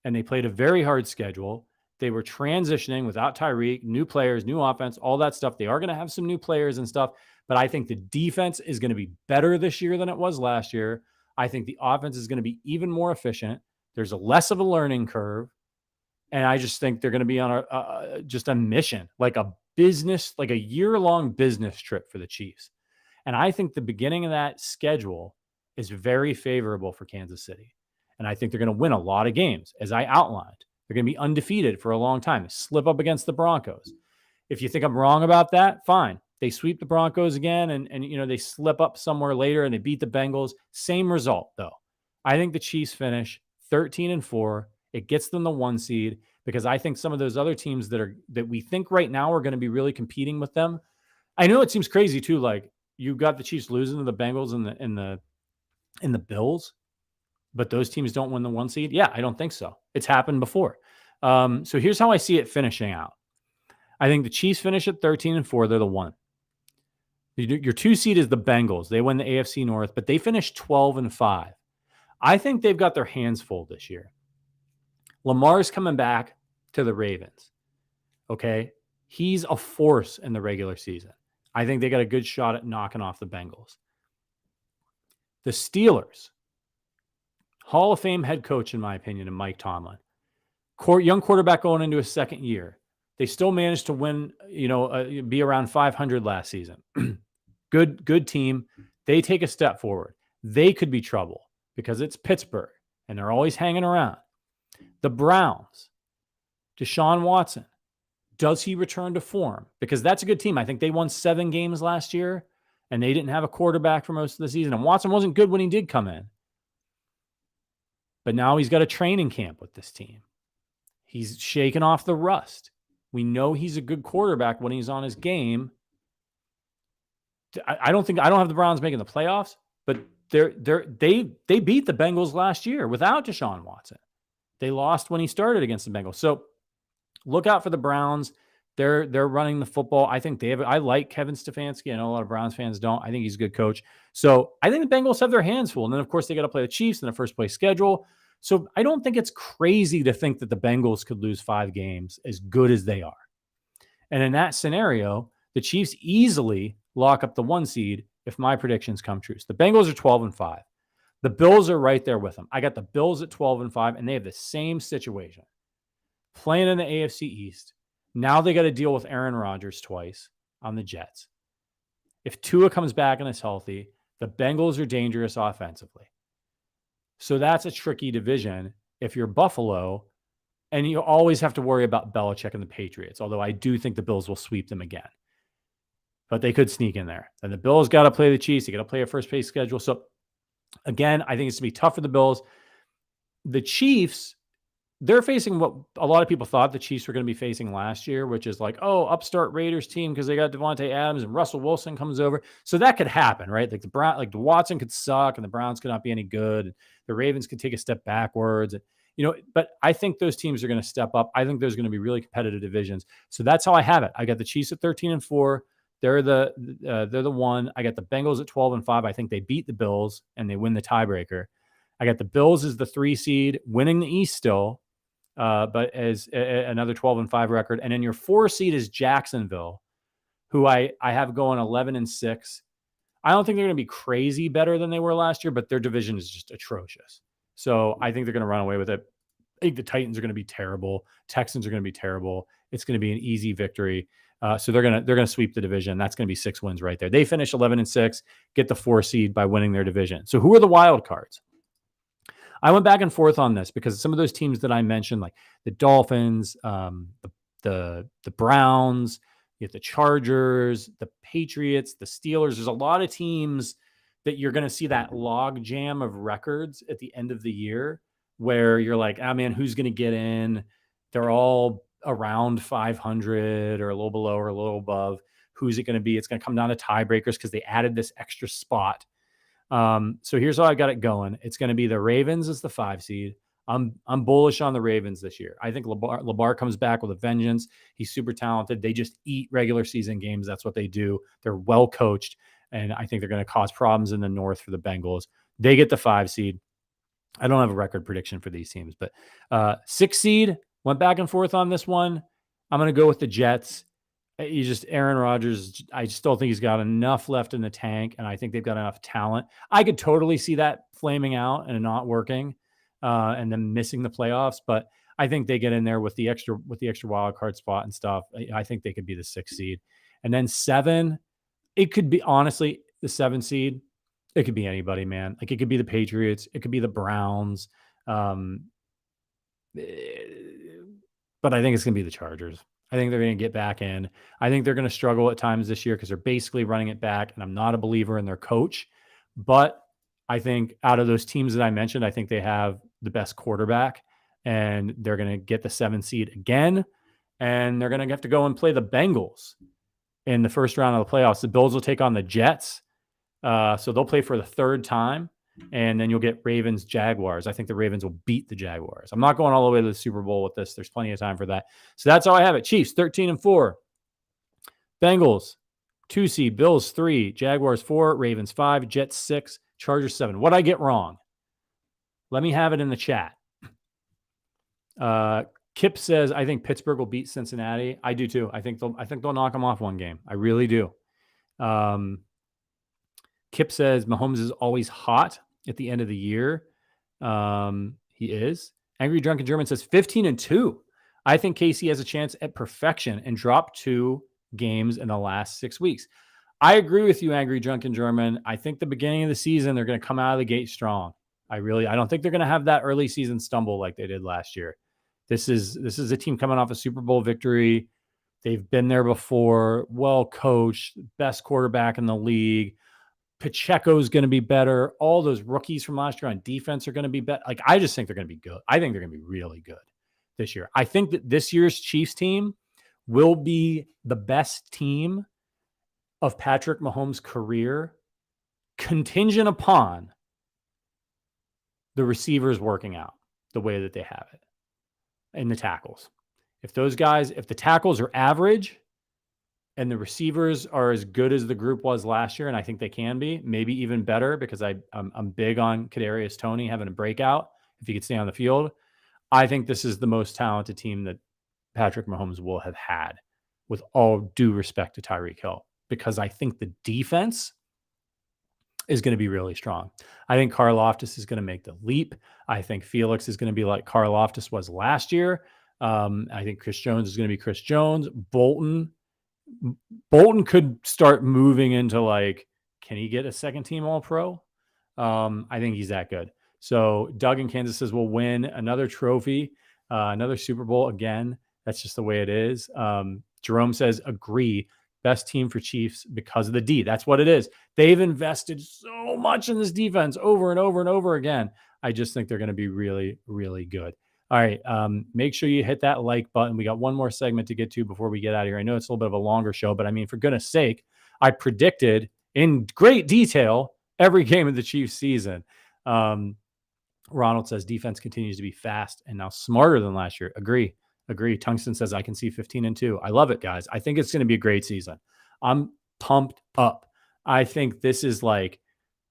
and they played a very hard schedule. They were transitioning without Tyreek, new players, new offense, all that stuff. They are going to have some new players and stuff, but I think the defense is going to be better this year than it was last year. I think the offense is going to be even more efficient. There's less of a learning curve, and I just think they're going to be on just a mission, like a year-long business trip for the Chiefs. And I think the beginning of that schedule is very favorable for Kansas City. And I think they're going to win a lot of games, as I outlined. They're going to be undefeated for a long time. They slip up against the Broncos. If you think I'm wrong about that, fine. They sweep the Broncos again and they slip up somewhere later and they beat the Bengals. Same result, though. I think the Chiefs finish 13-4. It gets them the 1 seed because I think some of those other teams that we think right now are going to be really competing with them. I know it seems crazy too. Like you got the Chiefs losing to the Bengals and the Bills, but those teams don't win the 1 seed. Yeah, I don't think so. It's happened before. So here's how I see it finishing out. I think the Chiefs finish at 13-4. They're the 1. Your 2 seed is the Bengals. They win the AFC North, but they finish 12-5. I think they've got their hands full this year. Lamar's coming back to the Ravens. Okay. He's a force in the regular season. I think they got a good shot at knocking off the Bengals. The Steelers, Hall of Fame head coach, in my opinion, and Mike Tomlin. Young quarterback going into his second year. They still managed to win, be around 500 last season. Good team. They take a step forward. They could be trouble because it's Pittsburgh and they're always hanging around. The Browns, Deshaun Watson, does he return to form? Because that's a good team. I think they won 7 games last year and they didn't have a quarterback for most of the season. And Watson wasn't good when he did come in. But now he's got a training camp with this team. He's shaking off the rust. We know he's a good quarterback when he's on his game. I don't have the Browns making the playoffs, but they beat the Bengals last year without Deshaun Watson. They lost when he started against the Bengals. So look out for the Browns. They're running the football. I think I like Kevin Stefanski. I know a lot of Browns fans don't. I think he's a good coach. So I think the Bengals have their hands full. And then, of course, they got to play the Chiefs in the first place schedule. So I don't think it's crazy to think that the Bengals could lose 5 games as good as they are. And in that scenario, the Chiefs easily lock up the 1 seed if my predictions come true. So the Bengals are 12-5. The Bills are right there with them. I got the Bills at 12-5, and they have the same situation. Playing in the AFC East. Now they got to deal with Aaron Rodgers twice on the Jets. If Tua comes back and is healthy, the Bengals are dangerous offensively. So that's a tricky division if you're Buffalo, and you always have to worry about Belichick and the Patriots, although I do think the Bills will sweep them again. But they could sneak in there. And the Bills got to play the Chiefs. They got to play a first-place schedule. So, again, I think it's going to be tough for the Bills. The Chiefs, they're facing what a lot of people thought the Chiefs were going to be facing last year, which is like, upstart Raiders team because they got Devontae Adams and Russell Wilson comes over. So that could happen, right? Like the Watson could suck and the Browns could not be any good. And the Ravens could take a step backwards. But I think those teams are going to step up. I think there's going to be really competitive divisions. So that's how I have it. I got the Chiefs at 13-4. They're the 1. I got the Bengals at 12-5. I think they beat the Bills and they win the tiebreaker. I got the Bills as the 3 seed, winning the East still, but as another 12-5 record. And then your 4 seed is Jacksonville, who I have going 11-6. I don't think they're going to be crazy better than they were last year, but their division is just atrocious. So I think they're going to run away with it. I think the Titans are going to be terrible. Texans are going to be terrible. It's going to be an easy victory. So they're going to sweep the division. That's going to be 6 wins right there. They finish 11-6, get the 4 seed by winning their division. So who are the wild cards? I went back and forth on this because some of those teams that I mentioned, like the Dolphins, the Browns, you have the Chargers, the Patriots, the Steelers. There's a lot of teams that you're going to see that log jam of records at the end of the year where you're like, man, who's going to get in? They're all around 500 or a little below or a little above. Who's it going to be? It's going to come down to tiebreakers because they added this extra spot. So here's how I got it going. It's going to be the Ravens as the 5 seed. I'm bullish on the Ravens this year. I think Lamar comes back with a vengeance. He's super talented. They just eat regular season games. That's what they do. They're well coached. And I think they're going to cause problems in the North for the Bengals. They get the 5 seed. I don't have a record prediction for these teams, but 6 seed, went back and forth on this one. I'm going to go with the Jets. Aaron Rodgers, I just don't think he's got enough left in the tank, and I think they've got enough talent. I could totally see that flaming out and not working and then missing the playoffs, but I think they get in there with the extra wild card spot and stuff. I think they could be the 6 seed. And then 7, it could be, honestly, the 7 seed, it could be anybody, man. Like it could be the Patriots. It could be the Browns. But I think it's going to be the Chargers. I think they're going to get back in. I think they're going to struggle at times this year because they're basically running it back, and I'm not a believer in their coach. But I think out of those teams that I mentioned, I think they have the best quarterback, and they're going to get the 7th seed again, and they're going to have to go and play the Bengals in the first round of the playoffs. The Bills will take on the Jets, so they'll play for the 3rd time. And then you'll get Ravens, Jaguars. I think the Ravens will beat the Jaguars. I'm not going all the way to the Super Bowl with this. There's plenty of time for that. So that's how I have it. Chiefs 13-4, Bengals 2 seed, Bills 3, Jaguars 4, Ravens 5, Jets 6, Chargers 7. What I get wrong? Let me have it in the chat. Kip says I think Pittsburgh will beat Cincinnati. I do too. I think they'll knock them off one game. I really do. Kip says Mahomes is always hot at the end of the year. He is. Angry Drunken German says 15-2. I think KC has a chance at perfection and dropped 2 games in the last 6 weeks. I agree with you, Angry Drunken German. I think the beginning of the season, they're going to come out of the gate strong. I don't think they're going to have that early season stumble like they did last year. This is a team coming off a Super Bowl victory. They've been there before, well coached, best quarterback in the league. Pacheco's going to be better. All those rookies from last year on defense are going to be better. Like, I just think they're going to be good. I think they're going to be really good this year. I think that this year's Chiefs team will be the best team of Patrick Mahomes' career, contingent upon the receivers working out the way that they have it and the tackles. If the tackles are average and the receivers are as good as the group was last year, and I think they can be, maybe even better, because I'm big on Kadarius Toney having a breakout if he could stay on the field. I think this is the most talented team that Patrick Mahomes will have had, with all due respect to Tyreek Hill, because I think the defense is going to be really strong. I think Karlaftis is going to make the leap. I think Felix is going to be like Karlaftis was last year. I think Chris Jones is going to be Chris Jones. Bolton could start moving into, like, can he get a second team All-Pro? I think he's that good. So Doug in Kansas says we'll win another trophy, another Super Bowl again. That's just the way it is. Jerome says agree. Best team for Chiefs because of the D. That's what it is. They've invested so much in this defense over and over and over again. I just think they're going to be really, really good. All right. Make sure you hit that like button. We got one more segment to get to before we get out of here. I know it's a little bit of a longer show, but I mean, for goodness sake, I predicted in great detail every game of the Chiefs season. Ronald says defense continues to be fast and now smarter than last year. Agree. Tungsten says I can see 15-2. I love it, guys. I think it's going to be a great season. I'm pumped up. I think this is like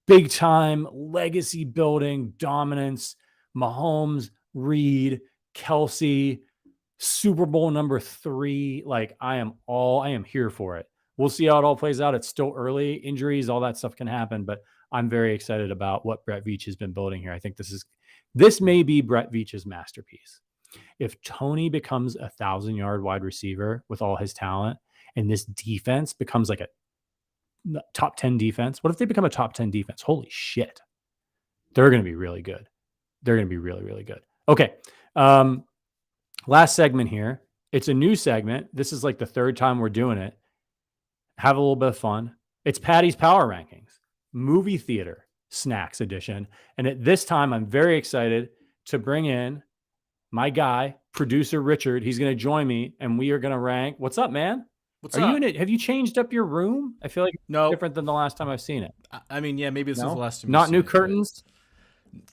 big time legacy building dominance. Mahomes, Reed, Kelsey, Super Bowl number 3. Like, I am here for it. We'll see how it all plays out. It's still early. Injuries, all that stuff can happen, but I'm very excited about what Brett Veach has been building here. I think this may be Brett Veach's masterpiece. If Toney becomes a 1,000-yard wide receiver with all his talent, and this defense becomes like a top 10 defense, what if they become a top 10 defense? Holy shit. They're going to be really good. They're going to be really, really good. Okay. Last segment here. It's a new segment. This is like the 3rd time we're doing it. Have a little bit of fun. It's Paddy's Power Rankings, movie theater snacks edition. And at this time, I'm very excited to bring in my guy, producer Richard. He's going to join me, and we are going to rank. What's up, man? What's Are up? you in it? Have you changed up your room? I feel like it's different than the last time I've seen it. I mean, yeah, maybe this is the last time. Not new curtains.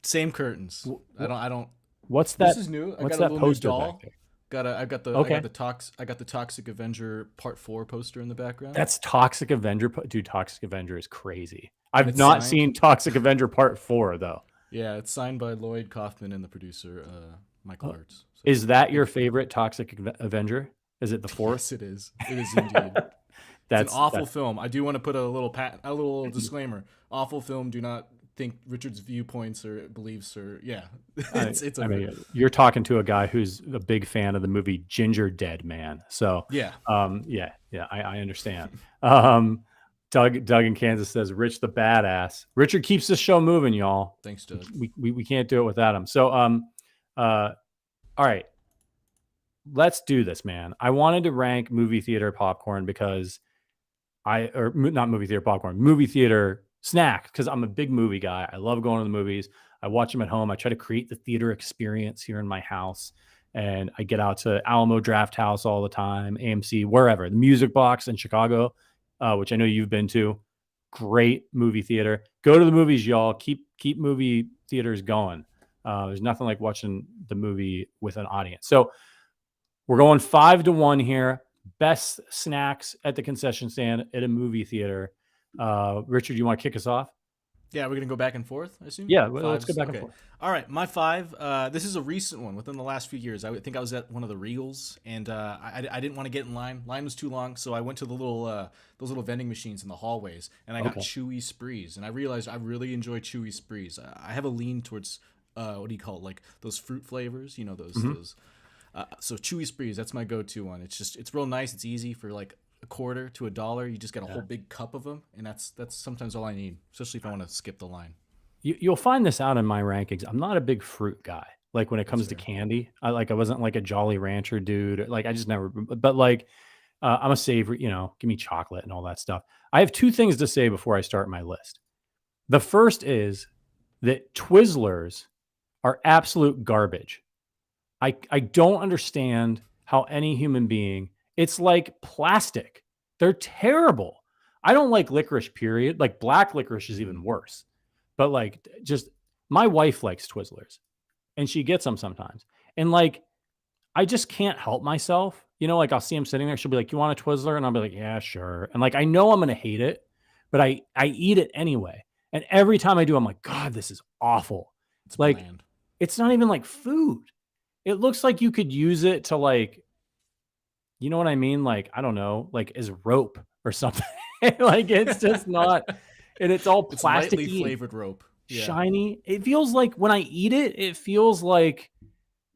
Same curtains. I don't. What's that? This is new. What's that poster back there? I got the Toxic Avenger Part 4 poster in the background. That's Toxic Avenger. Dude, Toxic Avenger is crazy. I've not seen Toxic Avenger Part 4 though. Yeah, it's signed by Lloyd Kaufman and the producer Michael Artz. So is that your favorite Toxic Avenger? Is it the 4th? Yes, it is. It is indeed. It's an awful film. I do want to put a little disclaimer. Awful film. Do not think Richard's viewpoints or beliefs or I mean, you're talking to a guy who's a big fan of the movie Ginger Dead Man. So yeah. I understand. Doug in Kansas says, Rich the badass. Richard keeps the show moving, y'all. Thanks, Doug. We can't do it without him. So, all right. Let's do this, man. I wanted to rank movie theater popcorn because not movie theater popcorn, movie theater snacks, because I'm a big movie guy. I love going to the movies. I watch them at home. I try to create the theater experience here in my house. And I get out to Alamo Draft House all the time, AMC, wherever. The Music Box in Chicago, which I know you've been to. Great movie theater. Go to the movies, y'all. Keep movie theaters going. There's nothing like watching the movie with an audience. So we're going 5-1 here. Best snacks at the concession stand at a movie theater. Richard, you want to kick us off? Yeah, we're going to go back and forth, I assume? Yeah, let's go back and forth. All right, my 5. This is a recent one within the last few years. I think I was at one of the Regals, and I didn't want to get in line. Line was too long, so I went to the those little vending machines in the hallways, and I got Chewy Sprees. And I realized I really enjoy Chewy Sprees. I have a lean towards, what do you call it, like those fruit flavors, those. So Chewy Sprees, that's my go-to one. It's real nice. It's easy for like $0.25 to $1. You just get a whole big cup of them, and that's sometimes all I need, especially if I want to skip the line. You'll find this out in my rankings. I'm not a big fruit guy. Like when it comes to candy, I wasn't like a Jolly Rancher dude. Like I just never. But like I'm a savory. Give me chocolate and all that stuff. I have 2 things to say before I start my list. The first is that Twizzlers are absolute garbage. I don't understand how any human being, it's like plastic. They're terrible. I don't like licorice, period. Like black licorice is even worse. But like just my wife likes Twizzlers and she gets them sometimes. And like, I just can't help myself. Like I'll see him sitting there. She'll be like, you want a Twizzler? And I'll be like, yeah, sure. And like, I know I'm going to hate it, but I eat it anyway. And every time I do, I'm like, God, this is awful. It's like, bland. It's not even like food. It looks like you could use it to like, you know what I mean? Like, I don't know, like as rope or something. Like it's just not, and it's all plastic, lightly flavored rope, shiny. It feels like when I eat it, it feels like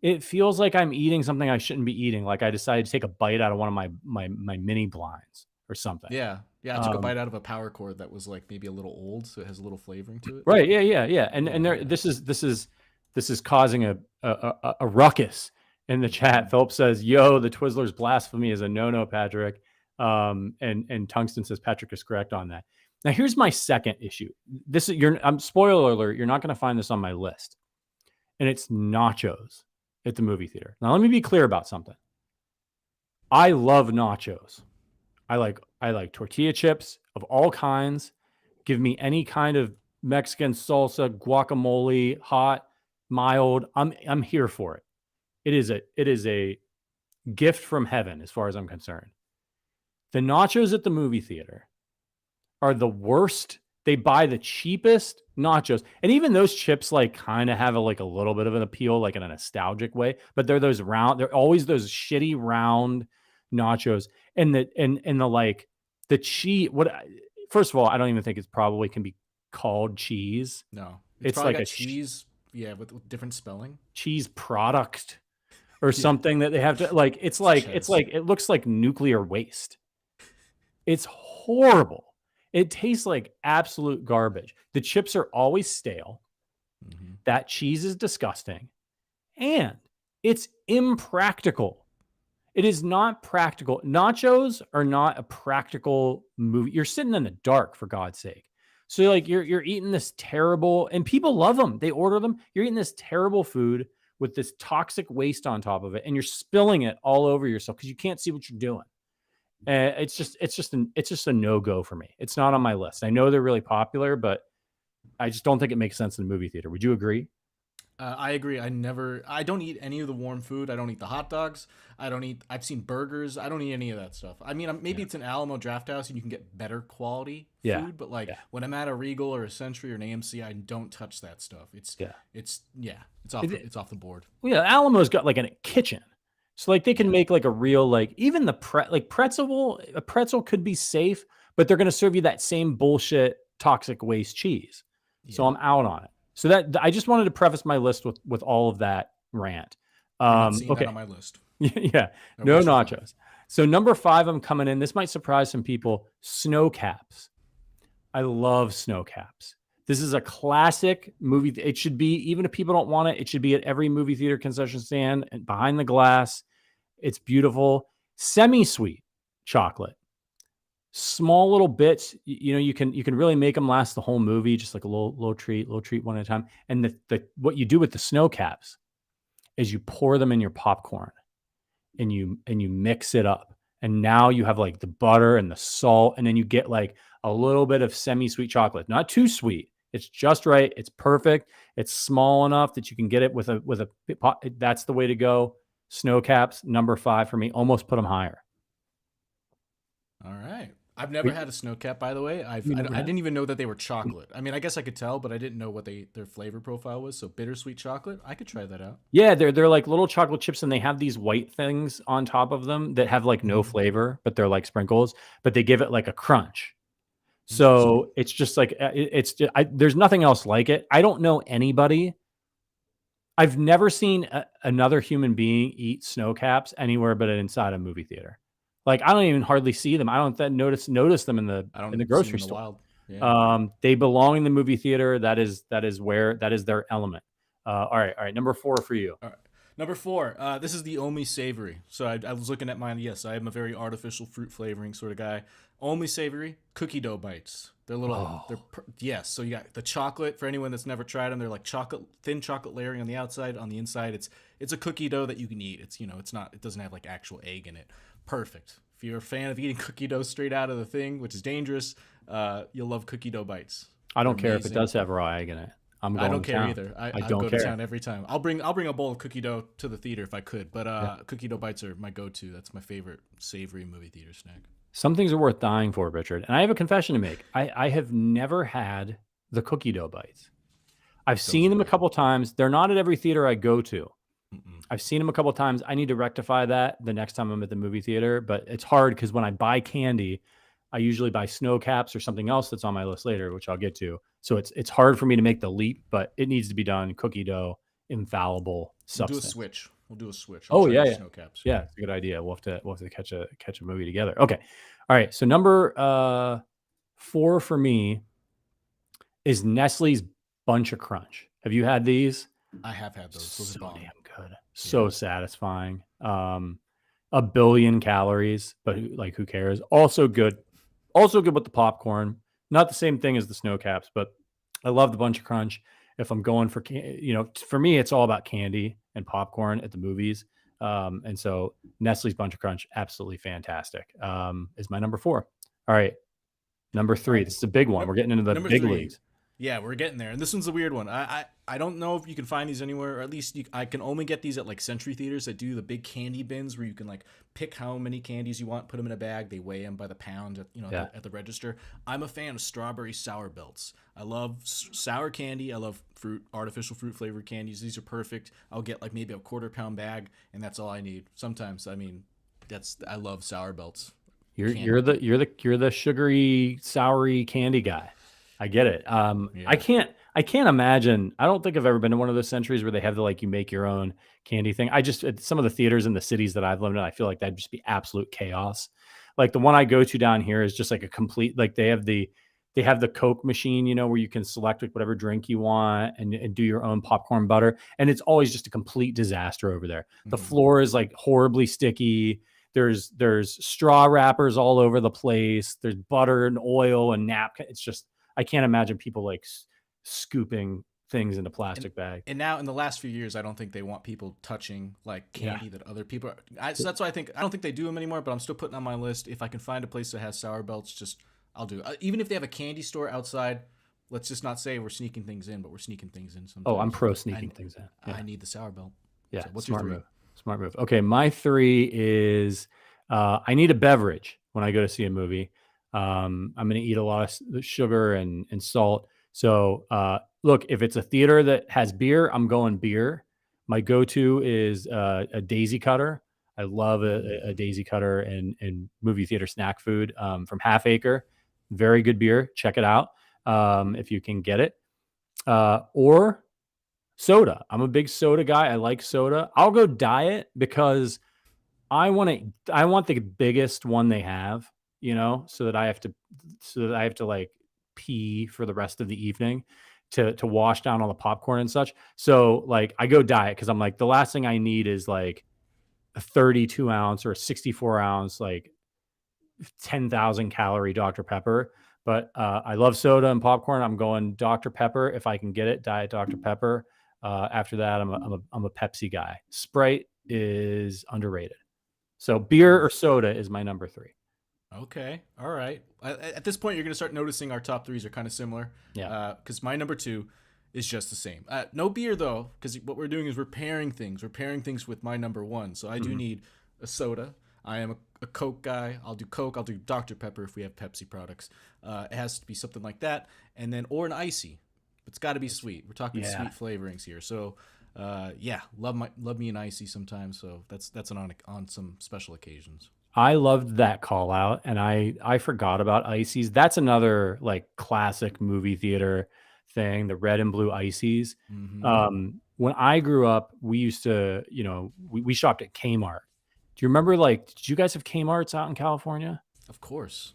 I'm eating something I shouldn't be eating. Like I decided to take a bite out of one of my mini blinds or something. Yeah. I took a bite out of a power cord that was like maybe a little old, so it has a little flavoring to it. Right. Yeah. And there, this is causing a ruckus in the chat. Philip says, "Yo, the Twizzlers blasphemy is a no-no, Patrick." And Tungsten says Patrick is correct on that. Now, here's my second issue. Spoiler alert, you're not going to find this on my list, and it's nachos at the movie theater. Now, let me be clear about something. I love nachos. I like tortilla chips of all kinds. Give me any kind of Mexican salsa, guacamole, hot, mild. I'm here for it. It is a gift from heaven as far as I'm concerned. The nachos at the movie theater are the worst. They buy the cheapest nachos. And even those chips like kind of have a little bit of an appeal, like in a nostalgic way, but they're always those shitty round nachos. And the cheese, first of all, I don't even think it's probably can be called cheese. No, it's like a cheese. Yeah. With different spelling, cheese product or something that they have to like, it looks like nuclear waste. It's horrible. It tastes like absolute garbage. The chips are always stale. Mm-hmm. That cheese is disgusting. And it's impractical. It is not practical. Nachos are not a practical movie. You're sitting in the dark, for God's sake. So like you're eating this terrible, and people love them. They order them. You're eating this terrible food with this toxic waste on top of it, and you're spilling it all over yourself because you can't see what you're doing. It's just a no-go for me. It's not on my list. I know they're really popular, but I just don't think it makes sense in a movie theater. Would you agree? I agree. I don't eat any of the warm food. I don't eat the hot dogs. I've seen burgers. I don't eat any of that stuff. I mean, maybe it's an Alamo Draft House and you can get better quality food, but when I'm at a Regal or a Century or an AMC, I don't touch that stuff. It's off the board. Well, yeah, Alamo's got like a kitchen. So like they can make like a real, like even the a pretzel could be safe, but they're going to serve you that same bullshit toxic waste cheese. Yeah. So I'm out on it. So that I just wanted to preface my list with all of that rant. Okay, that on my list. Yeah, no nachos. So number 5, I'm coming in. This might surprise some people. Snow caps. I love snow caps. This is a classic movie. It should be, even if people don't want it, it should be at every movie theater concession stand and behind the glass. It's beautiful. Semi-sweet chocolate. Small little bits, you can really make them last the whole movie, just like a little treat one at a time. And the what you do with the snow caps is you pour them in your popcorn and you mix it up. And now you have like the butter and the salt, and then you get like a little bit of semi-sweet chocolate. Not too sweet. It's just right. It's perfect. It's small enough that you can get it with a that's the way to go. Snow caps, number 5 for me. Almost put them higher. All right. I've never had a snow cap, by the way. I didn't even know that they were chocolate. I mean, I guess I could tell, but I didn't know what their flavor profile was. So bittersweet chocolate, I could try that out. Yeah, they're like little chocolate chips, and they have these white things on top of them that have like no flavor, but they're like sprinkles, but they give it like a crunch. So it's just like there's nothing else like it. I don't know anybody. I've never seen another human being eat snow caps anywhere but inside a movie theater. Like I don't even hardly see them. I don't notice them in the grocery store. Wild. Yeah. They belong in the movie theater. That is their element. All right. Number 4 for you. All right. Number 4. This is the Omi Savory. So I was looking at mine. Yes, I am a very artificial fruit flavoring sort of guy. Omi Savory cookie dough bites. They're little. Yes. So you got the chocolate for anyone that's never tried them. They're like thin chocolate layering on the outside. On the inside, it's a cookie dough that you can eat. It doesn't have like actual egg in it. Perfect. If you're a fan of eating cookie dough straight out of the thing, which is dangerous, you'll love cookie dough bites. I don't care if it does have raw egg in it. I don't care either. I don't go to town every time. I'll bring a bowl of cookie dough to the theater if I could, but cookie dough bites are my go-to. That's my favorite savory movie theater snack. Some things are worth dying for, Richard. And I have a confession to make. I have never had the cookie dough bites. I've seen them a couple times. They're not at every theater I go to. I've seen them a couple times. I need to rectify that the next time I'm at the movie theater, but it's hard because when I buy candy, I usually buy snow caps or something else that's on my list later, which I'll get to. So it's hard for me to make the leap, but it needs to be done. Cookie dough, infallible substance. We'll do a switch. Yeah. Snow caps. Yeah, it's a good idea. We'll have to catch a movie together. Okay. All right. So number 4 for me is Nestle's Bunch of Crunch. Have you had these? I have had those. So damn good. So satisfying. 1 billion calories, but who cares? Also good with the popcorn. Not the same thing as the snow caps, but I love the Bunch of Crunch. If I'm going for, for me, it's all about candy and popcorn at the movies. And so Nestle's Bunch of Crunch, absolutely fantastic. Is my number 4. All right. Number 3. This is a big one. We're getting into the big leagues. Yeah, we're getting there. And this one's a weird one. I don't know if you can find these anywhere, or at least I can only get these at like Century Theaters that do the big candy bins where you can like pick how many candies you want, put them in a bag. They weigh them by the pound at the register. I'm a fan of strawberry sour belts. I love sour candy. I love artificial fruit flavored candies. These are perfect. I'll get like maybe a 1/4 pound bag, and that's all I need. Sometimes, I love sour belts. You're the sugary, soury candy guy. I get it. I can't imagine. I don't think I've ever been to one of those Centuries where they have the you make your own candy thing. At some of the theaters in the cities that I've lived in, I feel like that'd just be absolute chaos. Like the one I go to down here is just like a complete, they have the Coke machine, where you can select whatever drink you want and do your own popcorn butter. And it's always just a complete disaster over there. The floor is horribly sticky. There's straw wrappers all over the place. There's butter and oil and napkin. It's just, I can't imagine people scooping things into plastic bags. And now in the last few years, I don't think they want people touching candy that other people so that's why I don't think they do them anymore, but I'm still putting on my list. If I can find a place that has sour belts, I'll do it. Even if they have a candy store outside, let's just not say we're sneaking things in, but we're sneaking things in sometimes. Oh, I'm pro sneaking things in. Yeah. I need the sour belt. Yeah. So what's your 3? Smart move. Okay. My 3 is, I need a beverage when I go to see a movie. I'm going to eat a lot of sugar and salt. So, look, if it's a theater that has beer, I'm going beer. My go-to is a Daisy Cutter. I love a Daisy Cutter and movie theater snack food from Half Acre. Very good beer. Check it out if you can get it. Or soda. I'm a big soda guy. I like soda. I'll go diet because I want the biggest one they have. So that I have to pee for the rest of the evening to wash down all the popcorn and such. So like I go diet because I'm like the last thing I need is like a 32 ounce or a 64 ounce like 10,000 calorie Dr. Pepper. But I love soda and popcorn. I'm going Dr. Pepper if I can get it. Diet Dr. Pepper. After that, I'm a Pepsi guy. Sprite is underrated. So beer or soda is my number 3. Okay. All right. At this point, you're going to start noticing our top threes are kind of similar. Yeah. Because my number 2 is just the same. No beer, though, because what we're doing is we're pairing things. We're pairing things with my number 1. So I do need a soda. I am a Coke guy. I'll do Coke. I'll do Dr. Pepper if we have Pepsi products. It has to be something like that. And then, or an icy. It's got to be sweet. We're talking sweet flavorings here. So, love me an icy sometimes. So that's on some special occasions. I loved that call out, and I forgot about ices. That's another like classic movie theater thing, the red and blue ices. When I grew up, we used to, we shopped at Kmart. Do you remember, like, did you guys have Kmarts out in California? Of course.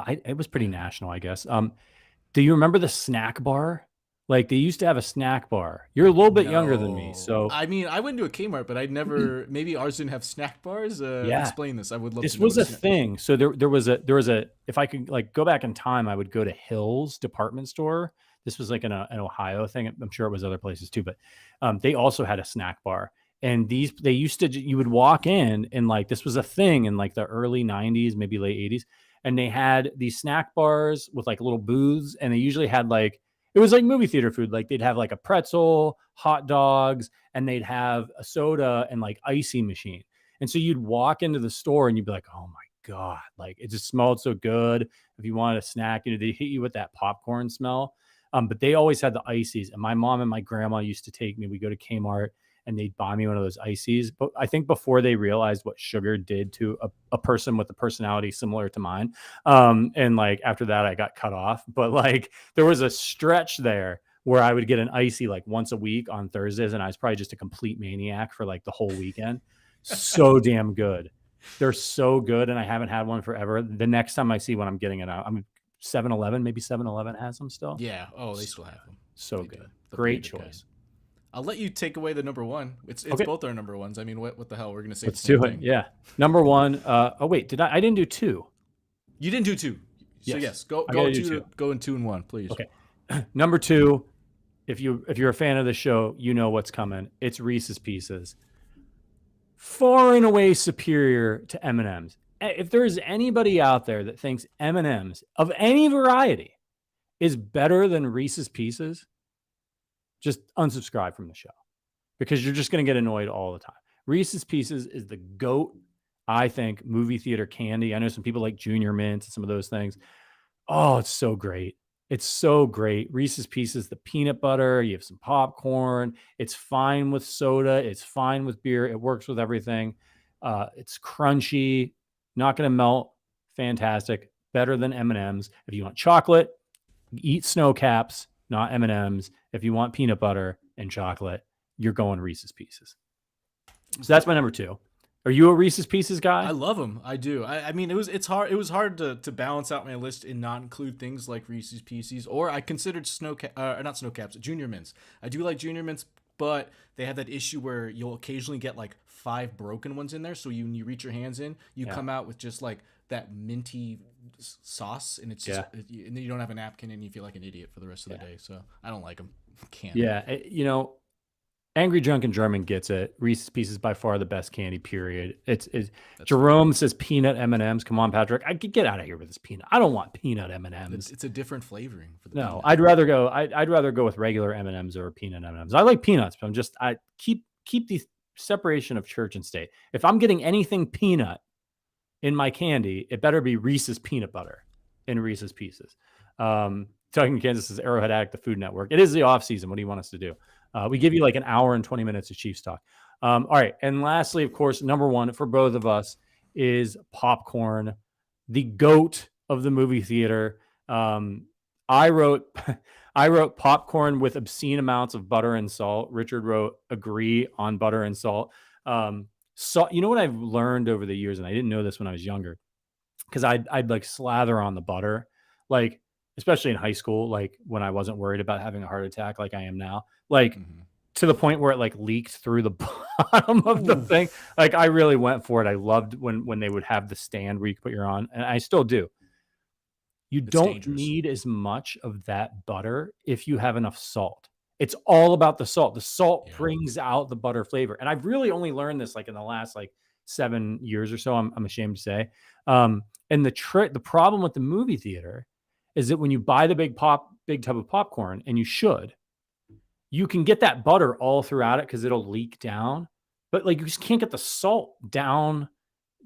It was pretty national, I guess. Do you remember the snack bar? Like they used to have a snack bar. You're a little bit younger than me, so I mean, I went to a Kmart, but I'd never. Maybe ours didn't have snack bars. Explain this. I would love. This to know was a thing. So there was a. If I could like go back in time, I would go to Hills department store. This was like an Ohio thing. I'm sure it was other places too, but they also had a snack bar. And they used to. You would walk in, and like this was a thing in like the early '90s, maybe late '80s, and they had these snack bars with like little booths, and they usually had like. It was like movie theater food. Like they'd have like a pretzel, hot dogs, and they'd have a soda and like icy machine. And so you'd walk into the store and you'd be like, oh my God, like it just smelled so good. If you wanted a snack, they hit you with that popcorn smell. But they always had the ices. And my mom and my grandma used to take me. We go to Kmart and they'd buy me one of those ices. But I think before they realized what sugar did to a person with a personality similar to mine. And like after that, I got cut off. But like there was a stretch there where I would get an icy like once a week on Thursdays. And I was probably just a complete maniac for like the whole weekend. So damn good. They're so good. And I haven't had one forever. The next time I see one, I'm getting it out. I'm 7-Eleven, maybe 7-Eleven has them still. Yeah. Oh, they still have them. So good. Great choice. I'll let you take away the number 1. It's okay. Both our number 1s. I mean, what the hell? We're gonna say. Let's do it. Yeah. Number 1. Oh wait, I didn't do 2. You didn't do 2. So yes, go in 2 and 1, please. Okay. Number 2. If you're a fan of the show, you know what's coming. It's Reese's Pieces. Far and away superior to M&Ms. If there's anybody out there that thinks M&Ms of any variety is better than Reese's Pieces, just unsubscribe from the show because you're just going to get annoyed all the time. Reese's Pieces is the GOAT, I think, movie theater candy. I know some people like Junior Mints and some of those things. Oh, it's so great. It's so great. Reese's Pieces, the peanut butter, you have some popcorn. It's fine with soda. It's fine with beer. It works with everything. It's crunchy, not going to melt. Fantastic. Better than M&Ms. If you want chocolate, eat Snow Caps, not M&Ms. If you want peanut butter and chocolate, you're going Reese's Pieces. So that's my number 2. Are you a Reese's Pieces guy? I love them. I do. I mean, it was hard to balance out my list and not include things like Reese's Pieces, or I considered not Snow Caps, Junior Mints. I do like Junior Mints, but they have that issue where you'll occasionally get like 5 broken ones in there. So when you reach your hands in, you come out with just like that minty sauce, and it's just, and then you don't have a napkin, and you feel like an idiot for the rest of the day. So I don't like them. Can't. Yeah, Angry Drunken German gets it. Reese's Pieces by far the best candy. Period. It's Jerome says peanut M&Ms. Come on, Patrick. I could get out of here with this peanut. I don't want peanut M&Ms. It's a different flavoring for the. No, peanut. I'd rather go with regular M&Ms or peanut M&Ms. I like peanuts, but I keep the separation of church and state. If I'm getting anything peanut in my candy, it better be Reese's peanut butter in Reese's Pieces. Talking Kansas is Arrowhead Addict, the Food Network. It is the off season. What do you want us to do? We give you like an hour and 20 minutes of Chiefs talk. All right. And lastly, of course, number 1 for both of us is popcorn, the GOAT of the movie theater. I wrote popcorn with obscene amounts of butter and salt. Richard wrote agree on butter and salt. So you know what I've learned over the years, and I didn't know this when I was younger, because I'd like slather on the butter. Like especially in high school, like when I wasn't worried about having a heart attack like I am now, like Mhm. to the point where it like leaked through the bottom of the Ooh, thing. Like I really went for it. I loved when they would have the stand where you could put your on, and I still do. You it's don't dangerous. need as much of that butter if you have enough salt. It's all about the salt. The salt Yeah. brings out the butter flavor. And I've really only learned this like in the last like 7 years or so. I'm ashamed to say. And the problem with the movie theater is that when you buy the big tub of popcorn, and you can get that butter all throughout it because it'll leak down, but like you just can't get the salt down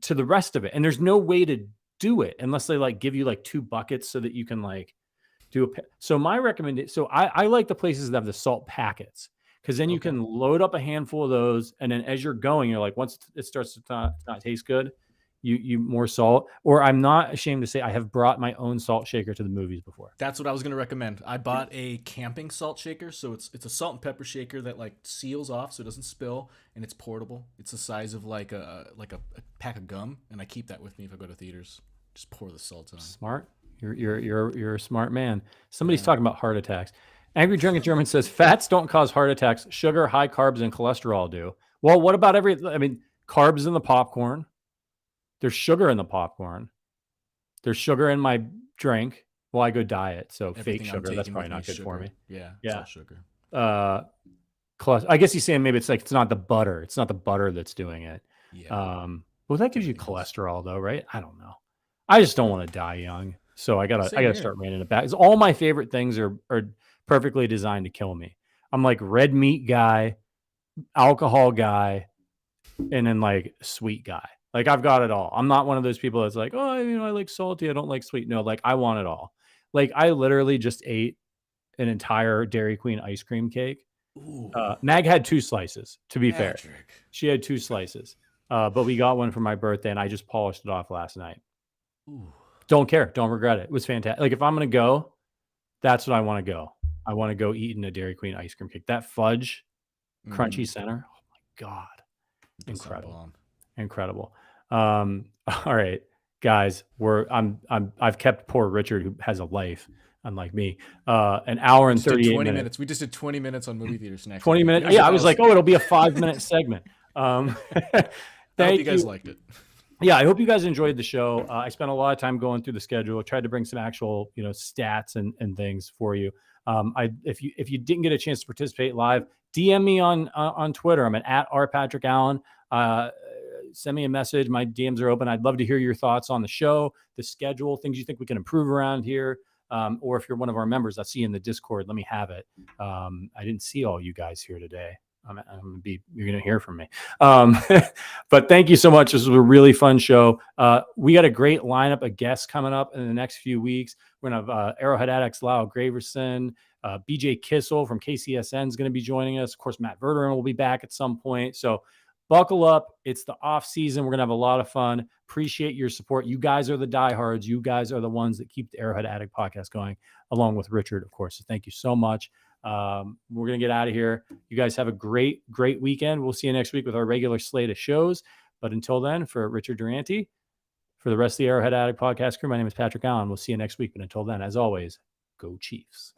to the rest of it. And there's no way to do it unless they like give you like 2 buckets so that you can like so my recommendation, so I like the places that have the salt packets because then you Okay. can load up a handful of those, and then as you're going, you're like, once it starts to not taste good, you more salt. Or I'm not ashamed to say I have brought my own salt shaker to the movies before. That's what I was gonna recommend. I bought a camping salt shaker, so it's a salt and pepper shaker that like seals off so it doesn't spill, and it's portable. It's the size of like a pack of gum, and I keep that with me if I go to theaters. Just pour the salt on. Smart. You're a smart man. Somebody's Yeah. talking about heart attacks. Angry Drunken German says fats don't cause heart attacks. Sugar, high carbs, and cholesterol do. Well, what about carbs in the popcorn? There's sugar in the popcorn. There's sugar in my drink. Well, I go diet, so fake Everything I'm sugar. That's taking probably with me not is good for me. sugar. Yeah, it's Yeah. all sugar. Uh, I guess he's saying maybe it's not the butter. It's not the butter that's doing it. Yeah, Well, that it's gives you everything else. cholesterol though, right? I don't know. I just don't want to die young, so I Same gotta here. start reining it back. 'Cause all my favorite things are perfectly designed to kill me. I'm like red meat guy, alcohol guy, and then like sweet guy. Like I've got it all. I'm not one of those people that's like, oh, I like salty. I don't like sweet. No, like I want it all. Like I literally just ate an entire Dairy Queen ice cream cake. Ooh, Mag had 2 slices, to be fair. Patrick. She had 2 slices. But we got one for my birthday, and I just polished it off last night. Ooh. Don't care. Don't regret it. It was fantastic. Like if I'm gonna go, that's what I want to go. I want to go eating a Dairy Queen ice cream cake. That fudge Mm-hmm. crunchy center. Oh my god, It does sound incredible, bomb. incredible. All right, guys, I've kept poor Richard, who has a life, unlike me, an hour We and just did 38 20 minutes. minutes. We just did 20 minutes on movie theaters next 20 week. minutes. Here's Yeah, what I that was like, oh, it'll be a 5 minute segment. Um, I hope you thank guys you. liked it. Yeah, I hope you guys enjoyed the show. I spent a lot of time going through the schedule. I tried to bring some actual, stats and things for you. If you didn't get a chance to participate live, DM me on Twitter. I'm at rpatrickallen. Send me a message. My DMs are open. I'd love to hear your thoughts on the show, the schedule, things you think we can improve around here. Or if you're one of our members, I see you in the Discord. Let me have it. I didn't see all you guys here today. You're going to hear from me. But thank you so much. This was a really fun show. We got a great lineup of guests coming up in the next few weeks. We're going to have Arrowhead Addicts Lyle Graverson, BJ Kissel from KCSN is going to be joining us. Of course, Matt Verderin will be back at some point. So buckle up. It's the off season. We're going to have a lot of fun. Appreciate your support. You guys are the diehards. You guys are the ones that keep the Arrowhead Addict podcast going, along with Richard, of course. So thank you so much. We're going to get out of here. You guys have a great weekend. We'll see you next week with our regular slate of shows. But until then, for Richard Durante, for the rest of the Arrowhead Addict podcast crew, my name is Patrick Allen. We'll see you next week. But until then, as always, go Chiefs.